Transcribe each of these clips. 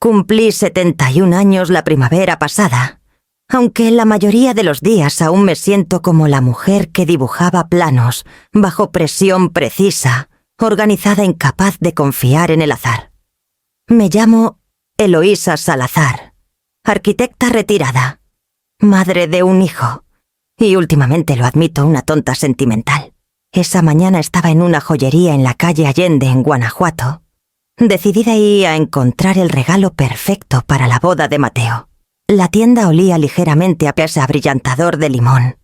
Cumplí 71 años la primavera pasada, aunque la mayoría de los días aún me siento como la mujer que dibujaba planos, bajo presión precisa, organizada, incapaz de confiar en el azar. Me llamo Eloísa Salazar, arquitecta retirada, madre de un hijo, y últimamente, lo admito, una tonta sentimental. Esa mañana estaba en una joyería en la calle Allende, en Guanajuato, decidida ahí a encontrar el regalo perfecto para la boda de Mateo. La tienda olía ligeramente a abrillantador de limón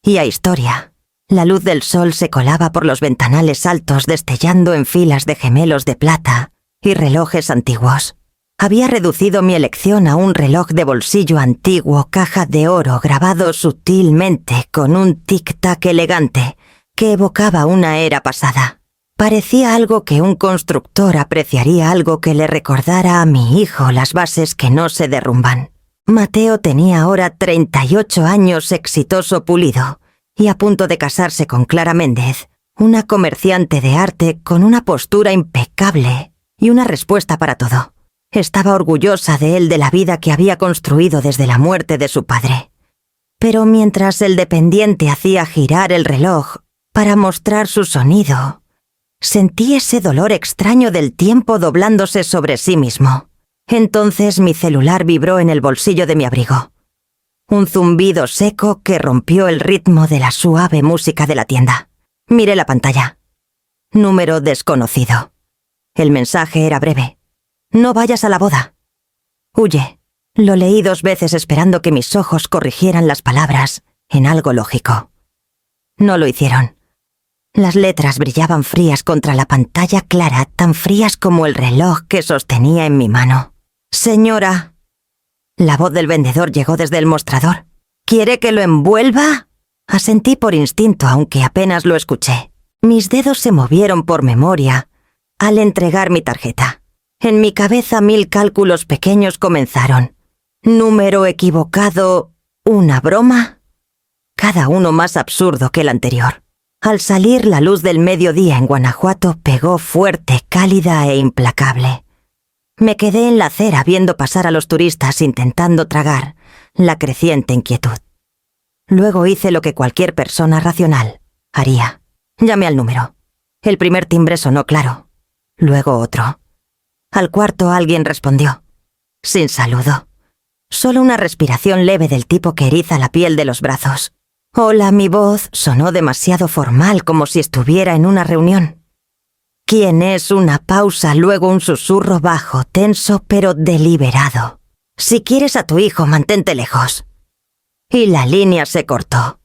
y a historia. La luz del sol se colaba por los ventanales altos, destellando en filas de gemelos de plata y relojes antiguos. Había reducido mi elección a un reloj de bolsillo antiguo, caja de oro, grabado sutilmente con un tic-tac elegante que evocaba una era pasada. Parecía algo que un constructor apreciaría, algo que le recordara a mi hijo las bases que no se derrumban. Mateo tenía ahora 38 años, exitoso, pulido, y a punto de casarse con Clara Méndez, una comerciante de arte con una postura impecable y una respuesta para todo. Estaba orgullosa de él, de la vida que había construido desde la muerte de su padre. Pero mientras el dependiente hacía girar el reloj para mostrar su sonido, sentí ese dolor extraño del tiempo doblándose sobre sí mismo. Entonces mi celular vibró en el bolsillo de mi abrigo. Un zumbido seco que rompió el ritmo de la suave música de la tienda. Miré la pantalla. Número desconocido. El mensaje era breve. No vayas a la boda. Huye. Lo leí 2 veces esperando que mis ojos corrigieran las palabras en algo lógico. No lo hicieron. Las letras brillaban frías contra la pantalla clara, tan frías como el reloj que sostenía en mi mano. «Señora». La voz del vendedor llegó desde el mostrador. «¿Quiere que lo envuelva?» Asentí por instinto, aunque apenas lo escuché. Mis dedos se movieron por memoria al entregar mi tarjeta. En mi cabeza 1000 cálculos pequeños comenzaron. Número equivocado, ¿una broma? Cada uno más absurdo que el anterior. Al salir, la luz del mediodía en Guanajuato pegó fuerte, cálida e implacable. Me quedé en la acera viendo pasar a los turistas, intentando tragar la creciente inquietud. Luego hice lo que cualquier persona racional haría. Llamé al número. El primer timbre sonó claro. Luego otro. Al cuarto alguien respondió. Sin saludo. Solo una respiración leve del tipo que eriza la piel de los brazos. Hola, mi voz sonó demasiado formal, como si estuviera en una reunión. ¿Quién es? Una pausa, luego un susurro bajo, tenso pero deliberado. Si quieres a tu hijo, mantente lejos. Y la línea se cortó.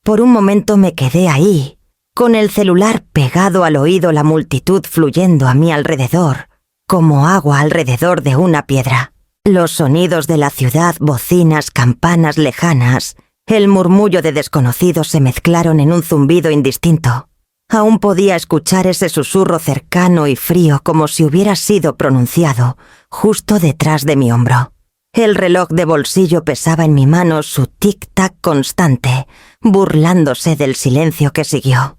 Por un momento me quedé ahí, con el celular pegado al oído, la multitud fluyendo a mi alrededor, como agua alrededor de una piedra. Los sonidos de la ciudad, bocinas, campanas lejanas, el murmullo de desconocidos se mezclaron en un zumbido indistinto. Aún podía escuchar ese susurro cercano y frío, como si hubiera sido pronunciado justo detrás de mi hombro. El reloj de bolsillo pesaba en mi mano su tic-tac constante, burlándose del silencio que siguió.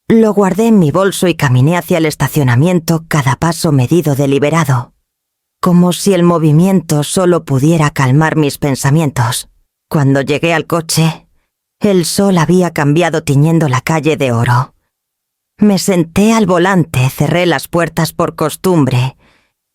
Lo guardé en mi bolso y caminé hacia el estacionamiento, cada paso medido, deliberado, como si el movimiento solo pudiera calmar mis pensamientos. Cuando llegué al coche, el sol había cambiado, tiñendo la calle de oro. Me senté al volante, cerré las puertas por costumbre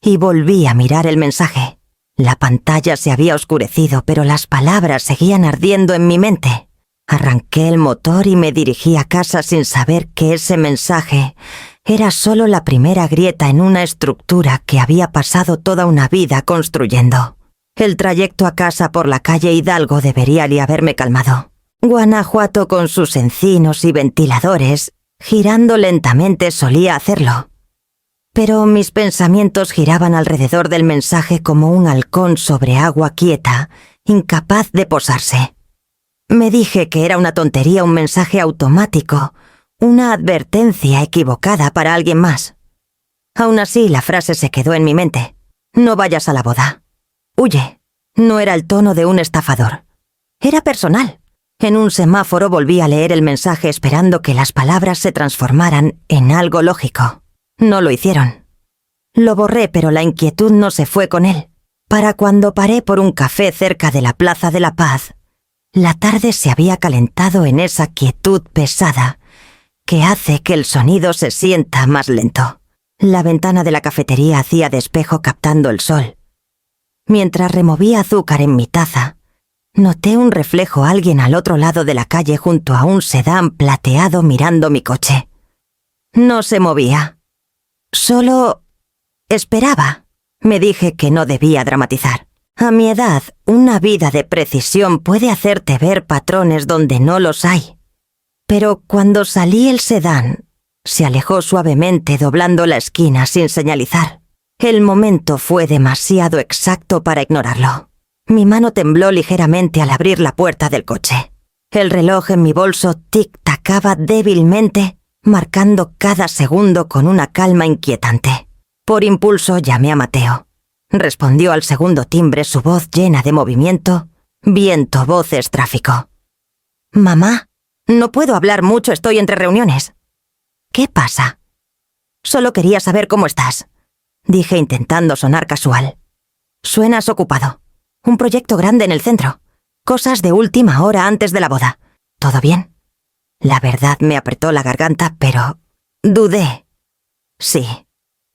y volví a mirar el mensaje. La pantalla se había oscurecido, pero las palabras seguían ardiendo en mi mente. Arranqué el motor y me dirigí a casa sin saber que ese mensaje era solo la primera grieta en una estructura que había pasado toda una vida construyendo. El trayecto a casa por la calle Hidalgo debería haberme calmado. Guanajuato, con sus encinos y ventiladores, girando lentamente, solía hacerlo. Pero mis pensamientos giraban alrededor del mensaje como un halcón sobre agua quieta, incapaz de posarse. Me dije que era una tontería, un mensaje automático, una advertencia equivocada para alguien más. Aún así, la frase se quedó en mi mente. No vayas a la boda. Huye. No era el tono de un estafador. Era personal. En un semáforo volví a leer el mensaje esperando que las palabras se transformaran en algo lógico. No lo hicieron. Lo borré, pero la inquietud no se fue con él. Para cuando paré por un café cerca de la Plaza de la Paz, la tarde se había calentado en esa quietud pesada que hace que el sonido se sienta más lento. La ventana de la cafetería hacía de espejo captando el sol. Mientras removía azúcar en mi taza, noté un reflejo a alguien al otro lado de la calle junto a un sedán plateado mirando mi coche. No se movía. Solo esperaba. Me dije que no debía dramatizar. A mi edad, una vida de precisión puede hacerte ver patrones donde no los hay. Pero cuando salí el sedán, se alejó suavemente doblando la esquina sin señalizar. El momento fue demasiado exacto para ignorarlo. Mi mano tembló ligeramente al abrir la puerta del coche. El reloj en mi bolso tic-tacaba débilmente, marcando cada segundo con una calma inquietante. Por impulso llamé a Mateo. Respondió al segundo timbre su voz llena de movimiento, viento, voces, tráfico. «Mamá, no puedo hablar mucho, estoy entre reuniones». «¿Qué pasa?» «Solo quería saber cómo estás», dije intentando sonar casual. «Suenas ocupado. Un proyecto grande en el centro. Cosas de última hora antes de la boda. ¿Todo bien?» La verdad me apretó la garganta, pero dudé. «Sí,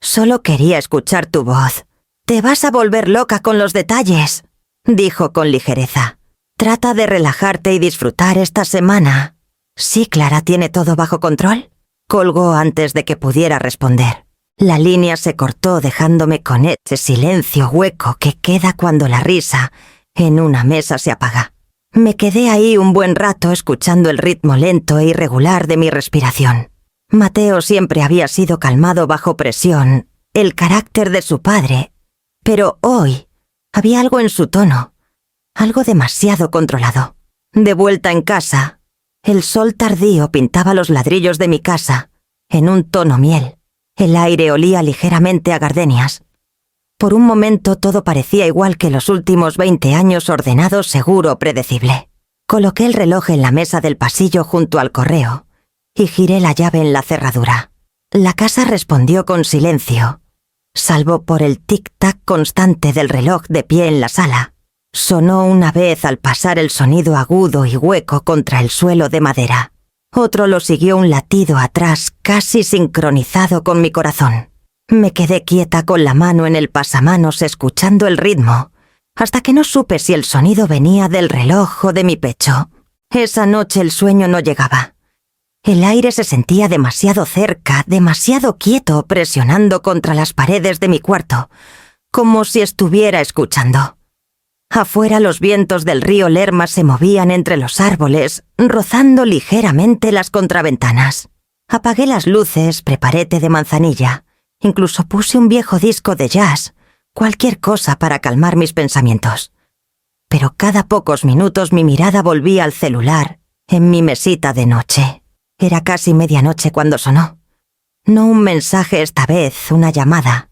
solo quería escuchar tu voz». «Te vas a volver loca con los detalles», dijo con ligereza. «Trata de relajarte y disfrutar esta semana». «¿Sí, Clara tiene todo bajo control?» Colgó antes de que pudiera responder. La línea se cortó dejándome con ese silencio hueco que queda cuando la risa en una mesa se apaga. Me quedé ahí un buen rato escuchando el ritmo lento e irregular de mi respiración. Mateo siempre había sido calmado bajo presión, el carácter de su padre. Pero hoy había algo en su tono, algo demasiado controlado. De vuelta en casa, el sol tardío pintaba los ladrillos de mi casa en un tono miel. El aire olía ligeramente a gardenias. Por un momento todo parecía igual que los últimos 20 años, ordenado, seguro, predecible. Coloqué el reloj en la mesa del pasillo junto al correo y giré la llave en la cerradura. La casa respondió con silencio, salvo por el tic-tac constante del reloj de pie en la sala. Sonó una vez al pasar el sonido agudo y hueco contra el suelo de madera. Otro lo siguió un latido atrás, casi sincronizado con mi corazón. Me quedé quieta con la mano en el pasamanos escuchando el ritmo, hasta que no supe si el sonido venía del reloj o de mi pecho. Esa noche el sueño no llegaba. El aire se sentía demasiado cerca, demasiado quieto, presionando contra las paredes de mi cuarto, como si estuviera escuchando. Afuera los vientos del río Lerma se movían entre los árboles, rozando ligeramente las contraventanas. Apagué las luces, preparé té de manzanilla, incluso puse un viejo disco de jazz, cualquier cosa para calmar mis pensamientos. Pero cada pocos minutos mi mirada volvía al celular, en mi mesita de noche. Era casi medianoche cuando sonó. No un mensaje esta vez, una llamada.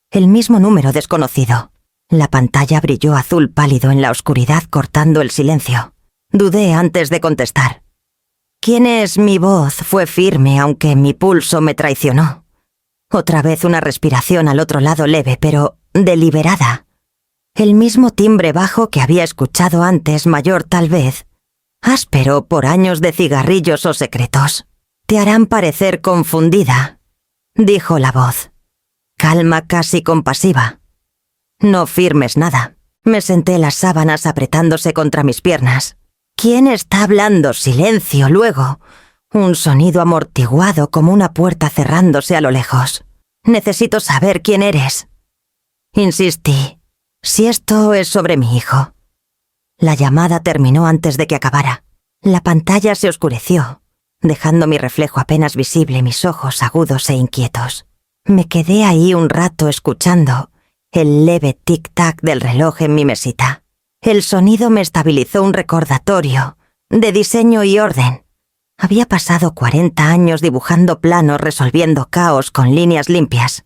El mismo número desconocido. La pantalla brilló azul pálido en la oscuridad cortando el silencio. Dudé antes de contestar. «¿Quién es?». Mi voz fue firme aunque mi pulso me traicionó. Otra vez una respiración al otro lado leve pero deliberada. El mismo timbre bajo que había escuchado antes, mayor tal vez, áspero por años de cigarrillos o secretos. «Te harán parecer confundida», dijo la voz. Calma casi compasiva. «No firmes nada». Me senté las sábanas apretándose contra mis piernas. «¿Quién está hablando?». Silencio, luego un sonido amortiguado como una puerta cerrándose a lo lejos. «Necesito saber quién eres». Insistí. «Si esto es sobre mi hijo». La llamada terminó antes de que acabara. La pantalla se oscureció, dejando mi reflejo apenas visible y mis ojos agudos e inquietos. Me quedé ahí un rato escuchando el leve tic-tac del reloj en mi mesita. El sonido me estabilizó, un recordatorio de diseño y orden. Había pasado 40 años dibujando planos, resolviendo caos con líneas limpias.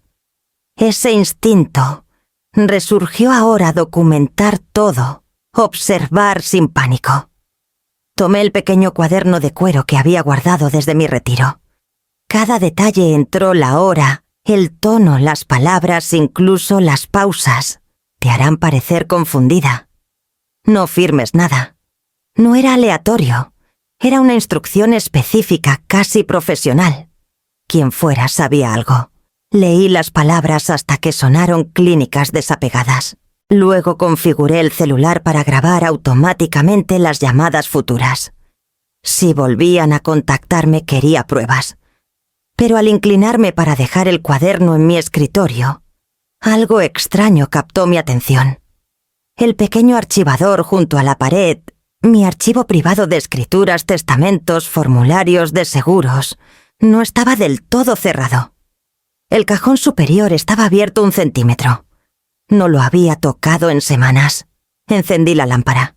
Ese instinto resurgió ahora, documentar todo, observar sin pánico. Tomé el pequeño cuaderno de cuero que había guardado desde mi retiro. Cada detalle entró la hora, El tono, las palabras, incluso las pausas, te harán parecer confundida. No firmes nada. No era aleatorio. Era una instrucción específica, casi profesional. Quien fuera sabía algo. Leí las palabras hasta que sonaron clínicas desapegadas. Luego configuré el celular para grabar automáticamente las llamadas futuras. Si volvían a contactarme quería pruebas. Pero al inclinarme para dejar el cuaderno en mi escritorio, algo extraño captó mi atención. El pequeño archivador junto a la pared, mi archivo privado de escrituras, testamentos, formularios de seguros, no estaba del todo cerrado. El cajón superior estaba abierto 1 centímetro. No lo había tocado en semanas. Encendí la lámpara.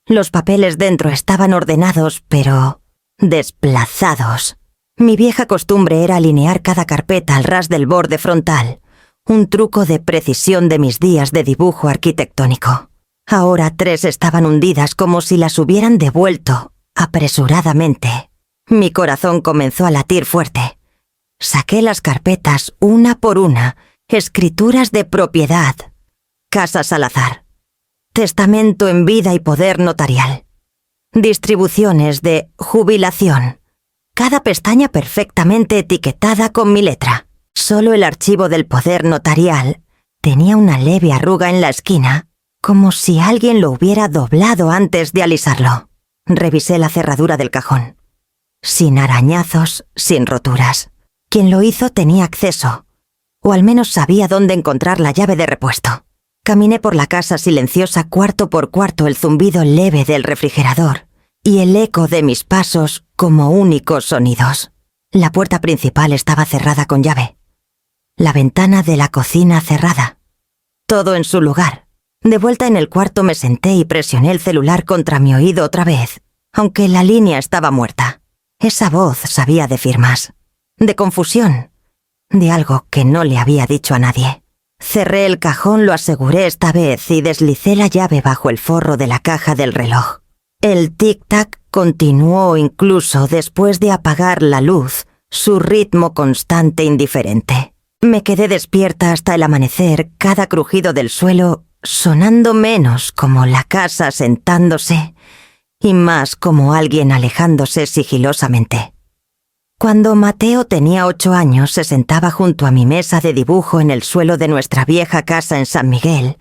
Los papeles dentro estaban ordenados, pero desplazados. Mi vieja costumbre era alinear cada carpeta al ras del borde frontal, un truco de precisión de mis días de dibujo arquitectónico. Ahora 3 estaban hundidas como si las hubieran devuelto, apresuradamente. Mi corazón comenzó a latir fuerte. Saqué las carpetas una por una, escrituras de propiedad, casas al azar, testamento en vida y poder notarial, distribuciones de jubilación, cada pestaña perfectamente etiquetada con mi letra. Solo el archivo del poder notarial tenía una leve arruga en la esquina, como si alguien lo hubiera doblado antes de alisarlo. Revisé la cerradura del cajón. Sin arañazos, sin roturas. Quien lo hizo tenía acceso, o al menos sabía dónde encontrar la llave de repuesto. Caminé por la casa silenciosa cuarto por cuarto, el zumbido leve del refrigerador y el eco de mis pasos como únicos sonidos. La puerta principal estaba cerrada con llave. La ventana de la cocina cerrada. Todo en su lugar. De vuelta en el cuarto me senté y presioné el celular contra mi oído otra vez, aunque la línea estaba muerta. Esa voz sabía de firmas, de confusión, de algo que no le había dicho a nadie. Cerré el cajón, lo aseguré esta vez, y deslicé la llave bajo el forro de la caja del reloj. El tic-tac continuó incluso después de apagar la luz, su ritmo constante e indiferente. Me quedé despierta hasta el amanecer, cada crujido del suelo sonando menos como la casa sentándose y más como alguien alejándose sigilosamente. Cuando Mateo tenía 8 años, se sentaba junto a mi mesa de dibujo en el suelo de nuestra vieja casa en San Miguel,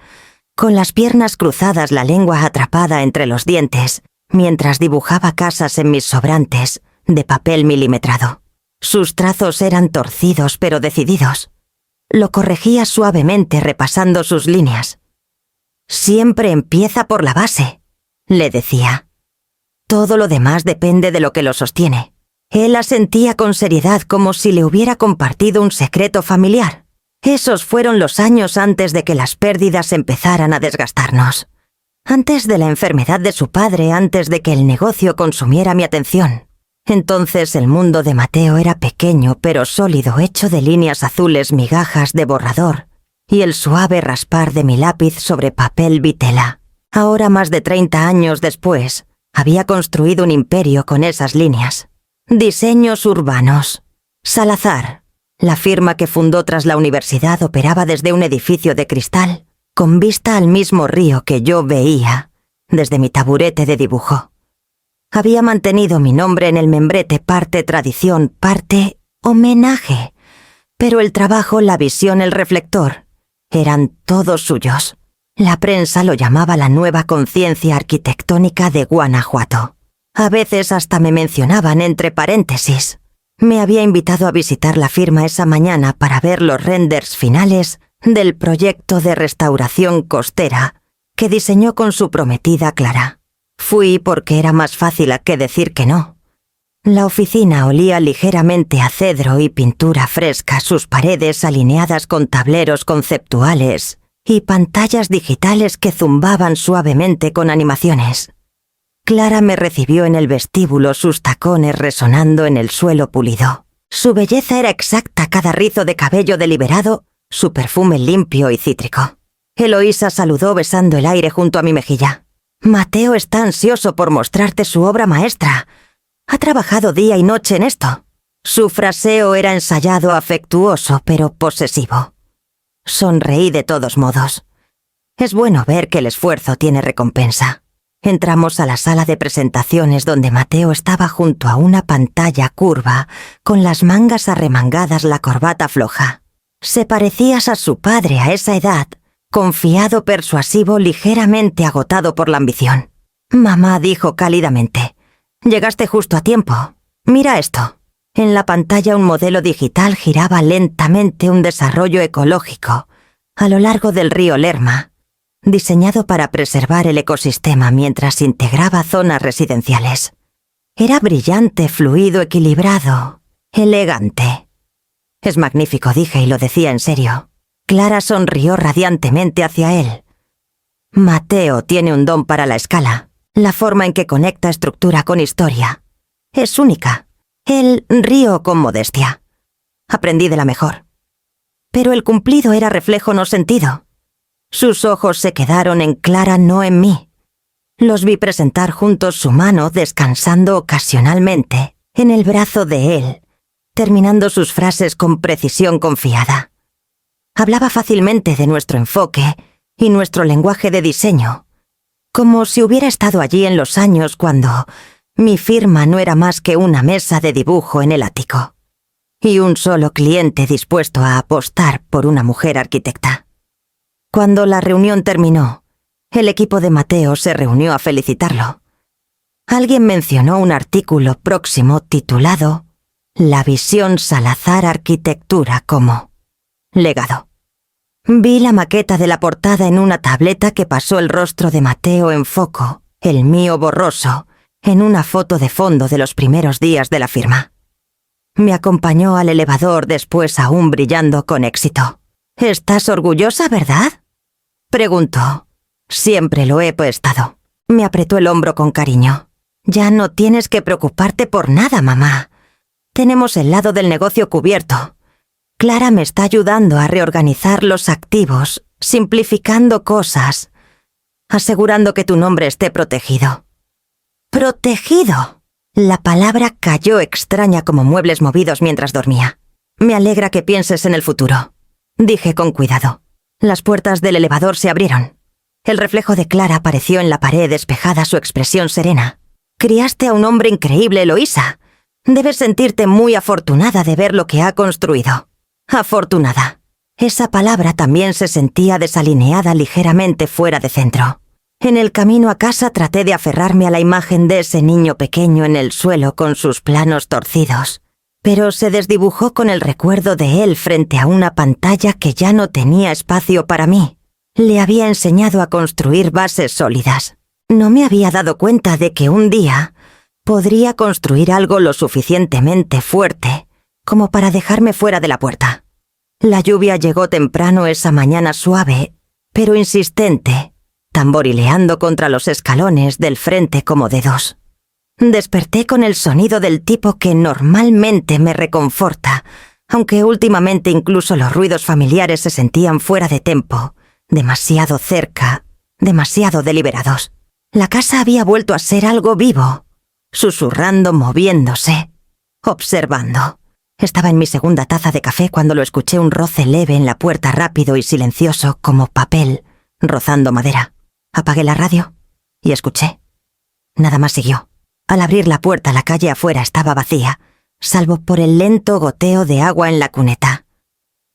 con las piernas cruzadas, la lengua atrapada entre los dientes, mientras dibujaba casas en mis sobrantes de papel milimetrado. Sus trazos eran torcidos pero decididos. Lo corregía suavemente repasando sus líneas. «Siempre empieza por la base», le decía. «Todo lo demás depende de lo que lo sostiene». Él asentía con seriedad, como si le hubiera compartido un secreto familiar. Esos fueron los años antes de que las pérdidas empezaran a desgastarnos. Antes de la enfermedad de su padre, antes de que el negocio consumiera mi atención. Entonces el mundo de Mateo era pequeño pero sólido, hecho de líneas azules, migajas de borrador y el suave raspar de mi lápiz sobre papel vitela. Ahora, más de 30 años después, había construido un imperio con esas líneas. Diseños urbanos. Salazar, la firma que fundó tras la universidad, operaba desde un edificio de cristal, con vista al mismo río que yo veía desde mi taburete de dibujo. Había mantenido mi nombre en el membrete, parte tradición, parte homenaje, pero el trabajo, la visión, el reflector, eran todos suyos. La prensa lo llamaba la nueva conciencia arquitectónica de Guanajuato. A veces hasta me mencionaban entre paréntesis. Me había invitado a visitar la firma esa mañana para ver los renders finales del proyecto de restauración costera que diseñó con su prometida Clara. Fui porque era más fácil que decir que no. La oficina olía ligeramente a cedro y pintura fresca, sus paredes alineadas con tableros conceptuales y pantallas digitales que zumbaban suavemente con animaciones. Clara me recibió en el vestíbulo, sus tacones resonando en el suelo pulido. Su belleza era exacta, cada rizo de cabello deliberado, su perfume limpio y cítrico. Eloísa saludó besando el aire junto a mi mejilla. «Mateo está ansioso por mostrarte su obra maestra. Ha trabajado día y noche en esto». Su fraseo era ensayado, afectuoso, pero posesivo. Sonreí de todos modos. Es bueno ver que el esfuerzo tiene recompensa. Entramos a la sala de presentaciones donde Mateo estaba junto a una pantalla curva, con las mangas arremangadas, la corbata floja. Se parecía a su padre a esa edad, confiado, persuasivo, ligeramente agotado por la ambición. Mamá dijo cálidamente: «Llegaste justo a tiempo. Mira esto». En la pantalla un modelo digital giraba lentamente un desarrollo ecológico a lo largo del río Lerma, diseñado para preservar el ecosistema mientras integraba zonas residenciales. Era brillante, fluido, equilibrado, elegante. «Es magnífico», dije, y lo decía en serio. Clara sonrió radiantemente hacia él. «Mateo tiene un don para la escala, la forma en que conecta estructura con historia. Es única». Él rió con modestia. Aprendí de la mejor. Pero el cumplido era reflejo, no sentido. Sus ojos se quedaron en Clara, no en mí. Los vi presentar juntos su mano, descansando ocasionalmente en el brazo de él, terminando sus frases con precisión confiada. Hablaba fácilmente de nuestro enfoque y nuestro lenguaje de diseño, como si hubiera estado allí en los años cuando mi firma no era más que una mesa de dibujo en el ático, y un solo cliente dispuesto a apostar por una mujer arquitecta. Cuando la reunión terminó, el equipo de Mateo se reunió a felicitarlo. Alguien mencionó un artículo próximo titulado «La visión Salazar Arquitectura como legado». Vi la maqueta de la portada en una tableta que pasó el rostro de Mateo en foco, el mío borroso, en una foto de fondo de los primeros días de la firma. Me acompañó al elevador, después aún brillando con éxito. «¿Estás orgullosa, verdad?», preguntó. «Siempre lo he estado». Me apretó el hombro con cariño. «Ya no tienes que preocuparte por nada, mamá. Tenemos el lado del negocio cubierto. Clara me está ayudando a reorganizar los activos, simplificando cosas, asegurando que tu nombre esté protegido». «¿Protegido?». La palabra cayó extraña como muebles movidos mientras dormía. «Me alegra que pienses en el futuro», dije con cuidado. Las puertas del elevador se abrieron. El reflejo de Clara apareció en la pared, despejada su expresión serena. «Criaste a un hombre increíble, Eloísa. Debes sentirte muy afortunada de ver lo que ha construido». Afortunada. Esa palabra también se sentía desalineada, ligeramente fuera de centro. En el camino a casa traté de aferrarme a la imagen de ese niño pequeño en el suelo con sus planos torcidos, pero se desdibujó con el recuerdo de él frente a una pantalla que ya no tenía espacio para mí. Le había enseñado a construir bases sólidas. No me había dado cuenta de que un día podría construir algo lo suficientemente fuerte como para dejarme fuera de la puerta. La lluvia llegó temprano esa mañana, suave, pero insistente, tamborileando contra los escalones del frente como dedos. Desperté con el sonido del tipo que normalmente me reconforta, aunque últimamente incluso los ruidos familiares se sentían fuera de tempo, demasiado cerca, demasiado deliberados. La casa había vuelto a ser algo vivo, susurrando, moviéndose, observando. Estaba en mi segunda taza de café cuando lo escuché, un roce leve en la puerta, rápido y silencioso como papel rozando madera. Apagué la radio y escuché. Nada más siguió. Al abrir la puerta, la calle afuera estaba vacía, salvo por el lento goteo de agua en la cuneta.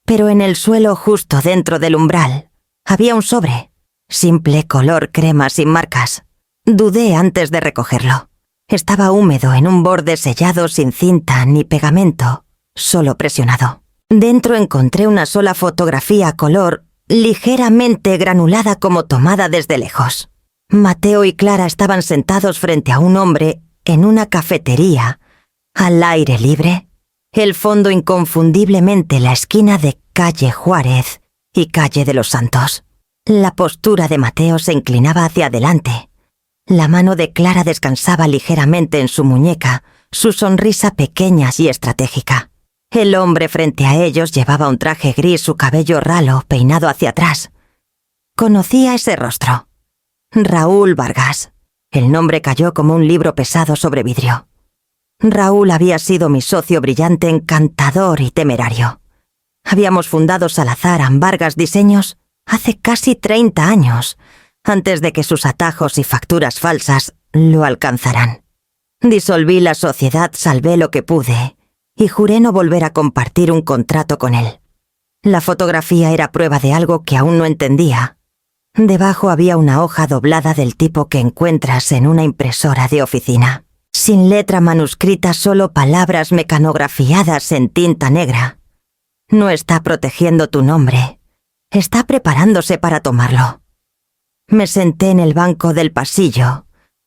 Pero en el suelo, justo dentro del umbral, había un sobre, simple, color crema, sin marcas. Dudé antes de recogerlo. Estaba húmedo, en un borde sellado, sin cinta ni pegamento, solo presionado. Dentro encontré una sola fotografía a color, ligeramente granulada, como tomada desde lejos. Mateo y Clara estaban sentados frente a un hombre en una cafetería, al aire libre. El fondo inconfundiblemente la esquina de calle Juárez y calle de los Santos. La postura de Mateo se inclinaba hacia adelante. La mano de Clara descansaba ligeramente en su muñeca, su sonrisa pequeña y estratégica. El hombre frente a ellos llevaba un traje gris, su cabello ralo, peinado hacia atrás. Conocía ese rostro. Raúl Vargas. El nombre cayó como un libro pesado sobre vidrio. Raúl había sido mi socio brillante, encantador y temerario. Habíamos fundado Salazar Vargas Diseños hace casi 30 años, antes de que sus atajos y facturas falsas lo alcanzaran. Disolví la sociedad, salvé lo que pude, y juré no volver a compartir un contrato con él. La fotografía era prueba de algo que aún no entendía. Debajo había una hoja doblada del tipo que encuentras en una impresora de oficina. Sin letra manuscrita, solo palabras mecanografiadas en tinta negra. No está protegiendo tu nombre. Está preparándose para tomarlo. Me senté en el banco del pasillo,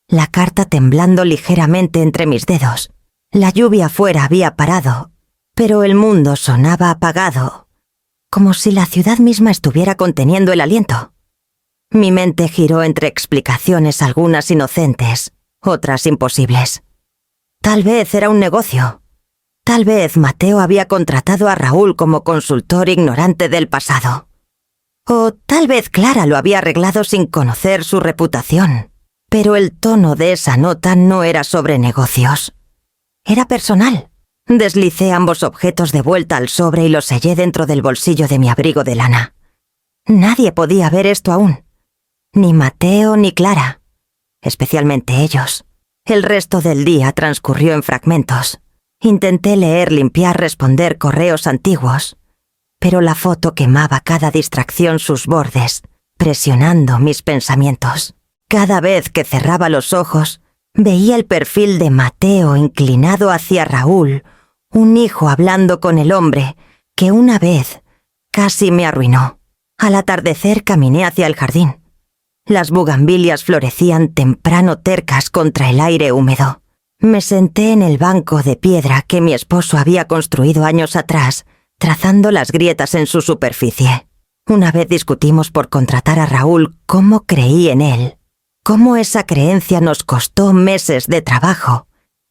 la carta temblando ligeramente entre mis dedos. La lluvia afuera había parado, pero el mundo sonaba apagado, como si la ciudad misma estuviera conteniendo el aliento. Mi mente giró entre explicaciones, algunas inocentes, otras imposibles. Tal vez era un negocio. Tal vez Mateo había contratado a Raúl como consultor ignorante del pasado. O tal vez Clara lo había arreglado sin conocer su reputación. Pero el tono de esa nota no era sobre negocios. Era personal. Deslicé ambos objetos de vuelta al sobre y los sellé dentro del bolsillo de mi abrigo de lana. Nadie podía ver esto aún. Ni Mateo ni Clara. Especialmente ellos. El resto del día transcurrió en fragmentos. Intenté leer, limpiar, responder correos antiguos. Pero la foto quemaba cada distracción sus bordes, presionando mis pensamientos. Cada vez que cerraba los ojos, veía el perfil de Mateo inclinado hacia Raúl, un hijo hablando con el hombre que una vez casi me arruinó. Al atardecer caminé hacia el jardín. Las bugambilias florecían temprano tercas contra el aire húmedo. Me senté en el banco de piedra que mi esposo había construido años atrás, trazando las grietas en su superficie. Una vez discutimos por contratar a Raúl cómo creí en él, cómo esa creencia nos costó meses de trabajo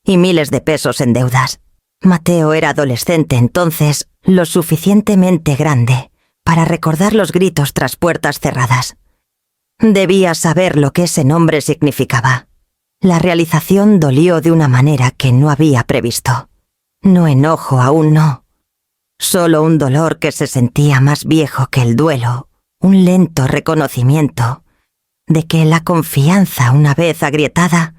y miles de pesos en deudas. Mateo era adolescente entonces, lo suficientemente grande para recordar los gritos tras puertas cerradas. Debía saber lo que ese nombre significaba. La realización dolió de una manera que no había previsto. No enojo, aún no. Solo un dolor que se sentía más viejo que el duelo, un lento reconocimiento de que la confianza, una vez agrietada,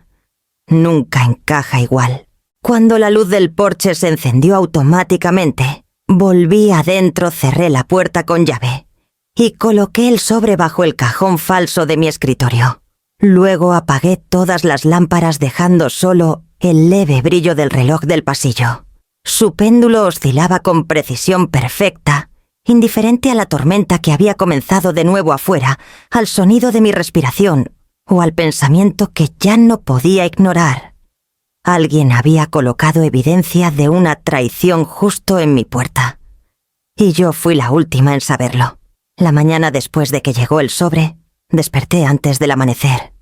nunca encaja igual. Cuando la luz del porche se encendió automáticamente, volví adentro, cerré la puerta con llave y coloqué el sobre bajo el cajón falso de mi escritorio. Luego apagué todas las lámparas dejando solo el leve brillo del reloj del pasillo. Su péndulo oscilaba con precisión perfecta, indiferente a la tormenta que había comenzado de nuevo afuera, al sonido de mi respiración o al pensamiento que ya no podía ignorar. Alguien había colocado evidencia de una traición justo en mi puerta. Y yo fui la última en saberlo. La mañana después de que llegó el sobre, desperté antes del amanecer.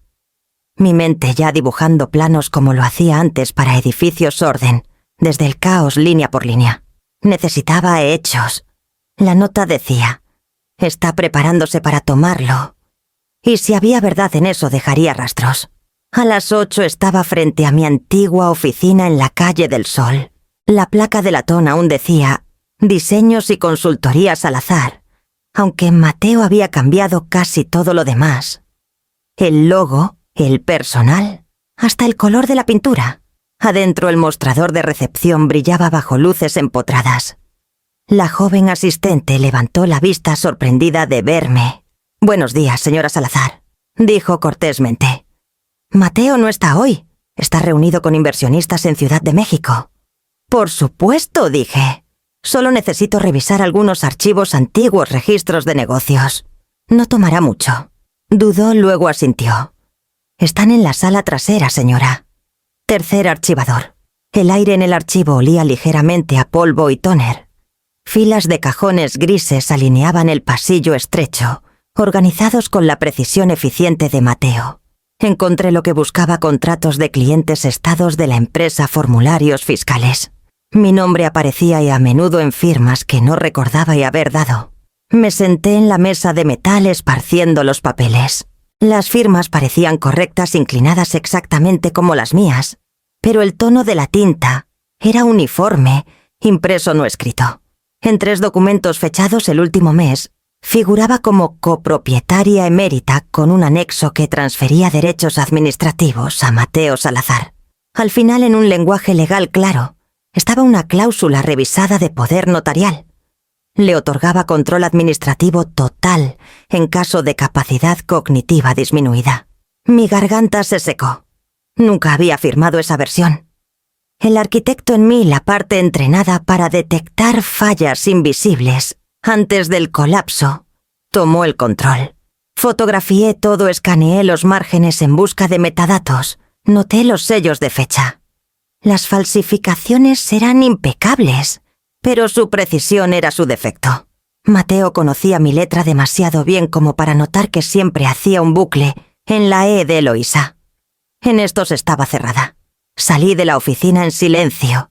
Mi mente ya dibujando planos como lo hacía antes para edificios orden, desde el caos línea por línea. Necesitaba hechos. La nota decía, está preparándose para tomarlo. Y si había verdad en eso, dejaría rastros. A las 8 estaba frente a mi antigua oficina en la calle del Sol. La placa de latón aún decía, Diseños y Consultoría Salazar, aunque Mateo había cambiado casi todo lo demás. El logo, el personal, hasta el color de la pintura. Adentro el mostrador de recepción brillaba bajo luces empotradas. La joven asistente levantó la vista sorprendida de verme. «Buenos días, señora Salazar», dijo cortésmente. «Mateo no está hoy. Está reunido con inversionistas en Ciudad de México». «Por supuesto», dije. «Solo necesito revisar algunos archivos antiguos, registros de negocios. No tomará mucho». Dudó, luego asintió. «Están en la sala trasera, señora». Tercer archivador. El aire en el archivo olía ligeramente a polvo y tóner. Filas de cajones grises alineaban el pasillo estrecho, organizados con la precisión eficiente de Mateo. Encontré lo que buscaba: contratos de clientes, estados de la empresa, formularios fiscales. Mi nombre aparecía y a menudo en firmas que no recordaba y haber dado. Me senté en la mesa de metal esparciendo los papeles. Las firmas parecían correctas, inclinadas exactamente como las mías, pero el tono de la tinta era uniforme, impreso no escrito. En 3 documentos fechados el último mes, figuraba como copropietaria emérita con un anexo que transfería derechos administrativos a Mateo Salazar. Al final, en un lenguaje legal claro, estaba una cláusula revisada de poder notarial. Le otorgaba control administrativo total en caso de capacidad cognitiva disminuida. Mi garganta se secó. Nunca había firmado esa versión. El arquitecto en mí, la parte entrenada para detectar fallas invisibles antes del colapso, tomó el control. Fotografié todo, escaneé los márgenes en busca de metadatos, noté los sellos de fecha. Las falsificaciones eran impecables, pero su precisión era su defecto. Mateo conocía mi letra demasiado bien como para notar que siempre hacía un bucle en la E de Eloísa. En estos estaba cerrada. Salí de la oficina en silencio,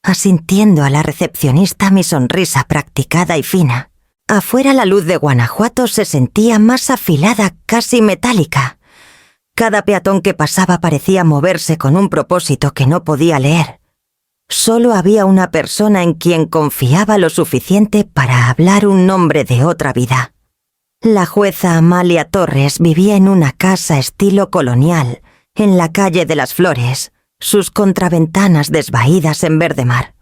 asintiendo a la recepcionista mi sonrisa practicada y fina. Afuera la luz de Guanajuato se sentía más afilada, casi metálica. Cada peatón que pasaba parecía moverse con un propósito que no podía leer. Solo había una persona en quien confiaba lo suficiente para hablar un nombre de otra vida. La jueza Amalia Torres vivía en una casa estilo colonial, en la calle de las Flores, sus contraventanas desvaídas en verde mar.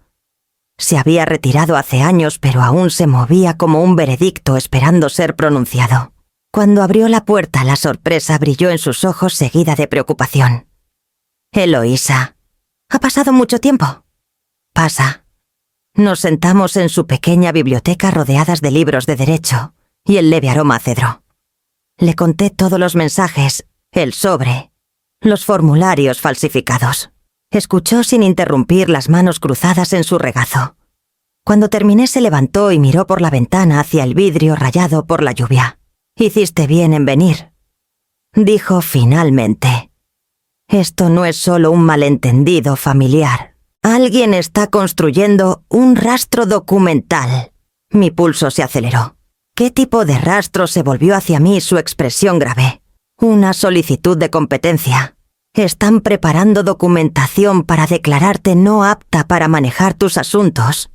Se había retirado hace años, pero aún se movía como un veredicto esperando ser pronunciado. Cuando abrió la puerta, la sorpresa brilló en sus ojos seguida de preocupación. Eloísa, ¿ha pasado mucho tiempo? Pasa. Nos sentamos en su pequeña biblioteca rodeadas de libros de derecho y el leve aroma a cedro. Le conté todos los mensajes, el sobre, los formularios falsificados. Escuchó sin interrumpir, las manos cruzadas en su regazo. Cuando terminé se levantó y miró por la ventana hacia el vidrio rayado por la lluvia. «Hiciste bien en venir», dijo finalmente. «Esto no es solo un malentendido familiar. Alguien está construyendo un rastro documental». Mi pulso se aceleró. ¿Qué tipo de rastro? Se volvió hacia mí su expresión grave. Una solicitud de competencia. Están preparando documentación para declararte no apta para manejar tus asuntos.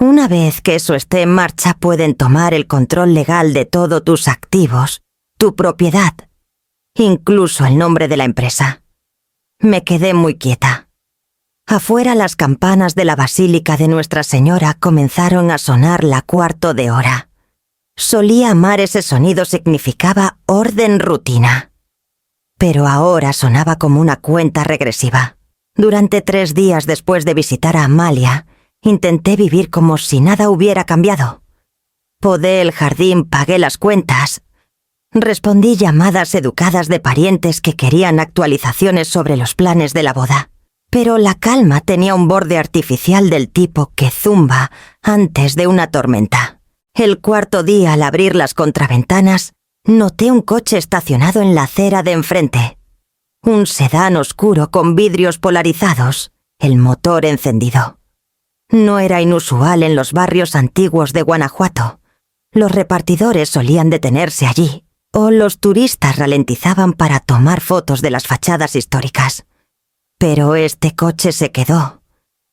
Una vez que eso esté en marcha, pueden tomar el control legal de todos tus activos, tu propiedad, incluso el nombre de la empresa. Me quedé muy quieta. Afuera las campanas de la Basílica de Nuestra Señora comenzaron a sonar la 1/4 de hora. Solía amar ese sonido, significaba orden, rutina. Pero ahora sonaba como una cuenta regresiva. Durante 3 días después de visitar a Amalia, intenté vivir como si nada hubiera cambiado. Podé el jardín, pagué las cuentas. Respondí llamadas educadas de parientes que querían actualizaciones sobre los planes de la boda. Pero la calma tenía un borde artificial del tipo que zumba antes de una tormenta. El 4º día, al abrir las contraventanas, noté un coche estacionado en la acera de enfrente. Un sedán oscuro con vidrios polarizados, el motor encendido. No era inusual en los barrios antiguos de Guanajuato. Los repartidores solían detenerse allí, o los turistas ralentizaban para tomar fotos de las fachadas históricas. Pero este coche se quedó.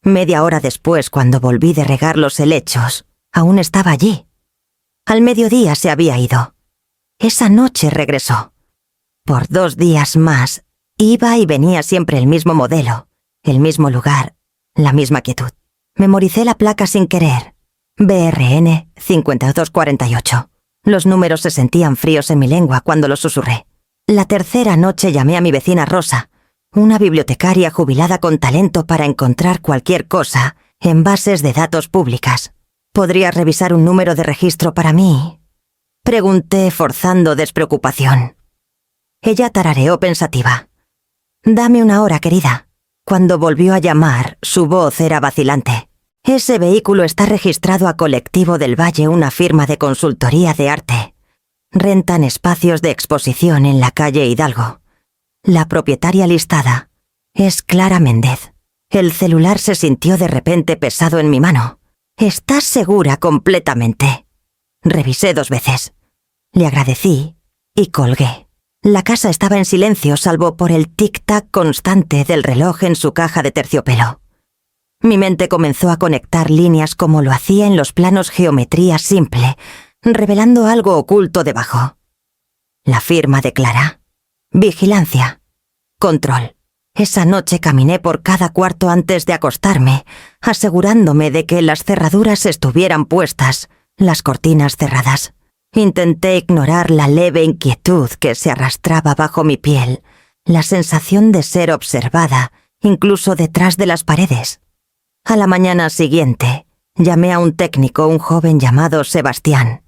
Media hora después, cuando volví de regar los helechos, aún estaba allí. Al mediodía se había ido. Esa noche regresó. Por 2 días más, iba y venía siempre el mismo modelo, el mismo lugar, la misma quietud. Memoricé la placa sin querer. BRN 5248. Los números se sentían fríos en mi lengua cuando los susurré. La 3ª noche llamé a mi vecina Rosa, una bibliotecaria jubilada con talento para encontrar cualquier cosa en bases de datos públicas. ¿Podrías revisar un número de registro para mí?, pregunté forzando despreocupación. Ella tarareó pensativa. «Dame 1 hora, querida». Cuando volvió a llamar, su voz era vacilante. «Ese vehículo está registrado a Colectivo del Valle, una firma de consultoría de arte. Rentan espacios de exposición en la calle Hidalgo. La propietaria listada es Clara Méndez». El celular se sintió de repente pesado en mi mano. «¿Estás segura completamente?» Revisé 2 veces. Le agradecí y colgué. La casa estaba en silencio salvo por el tic-tac constante del reloj en su caja de terciopelo. Mi mente comenzó a conectar líneas como lo hacía en los planos geometría simple, revelando algo oculto debajo. La firma de Clara. Vigilancia. Control. Esa noche caminé por cada cuarto antes de acostarme, asegurándome de que las cerraduras estuvieran puestas, las cortinas cerradas. Intenté ignorar la leve inquietud que se arrastraba bajo mi piel, la sensación de ser observada, incluso detrás de las paredes. A la mañana siguiente, llamé a un técnico, un joven llamado Sebastián,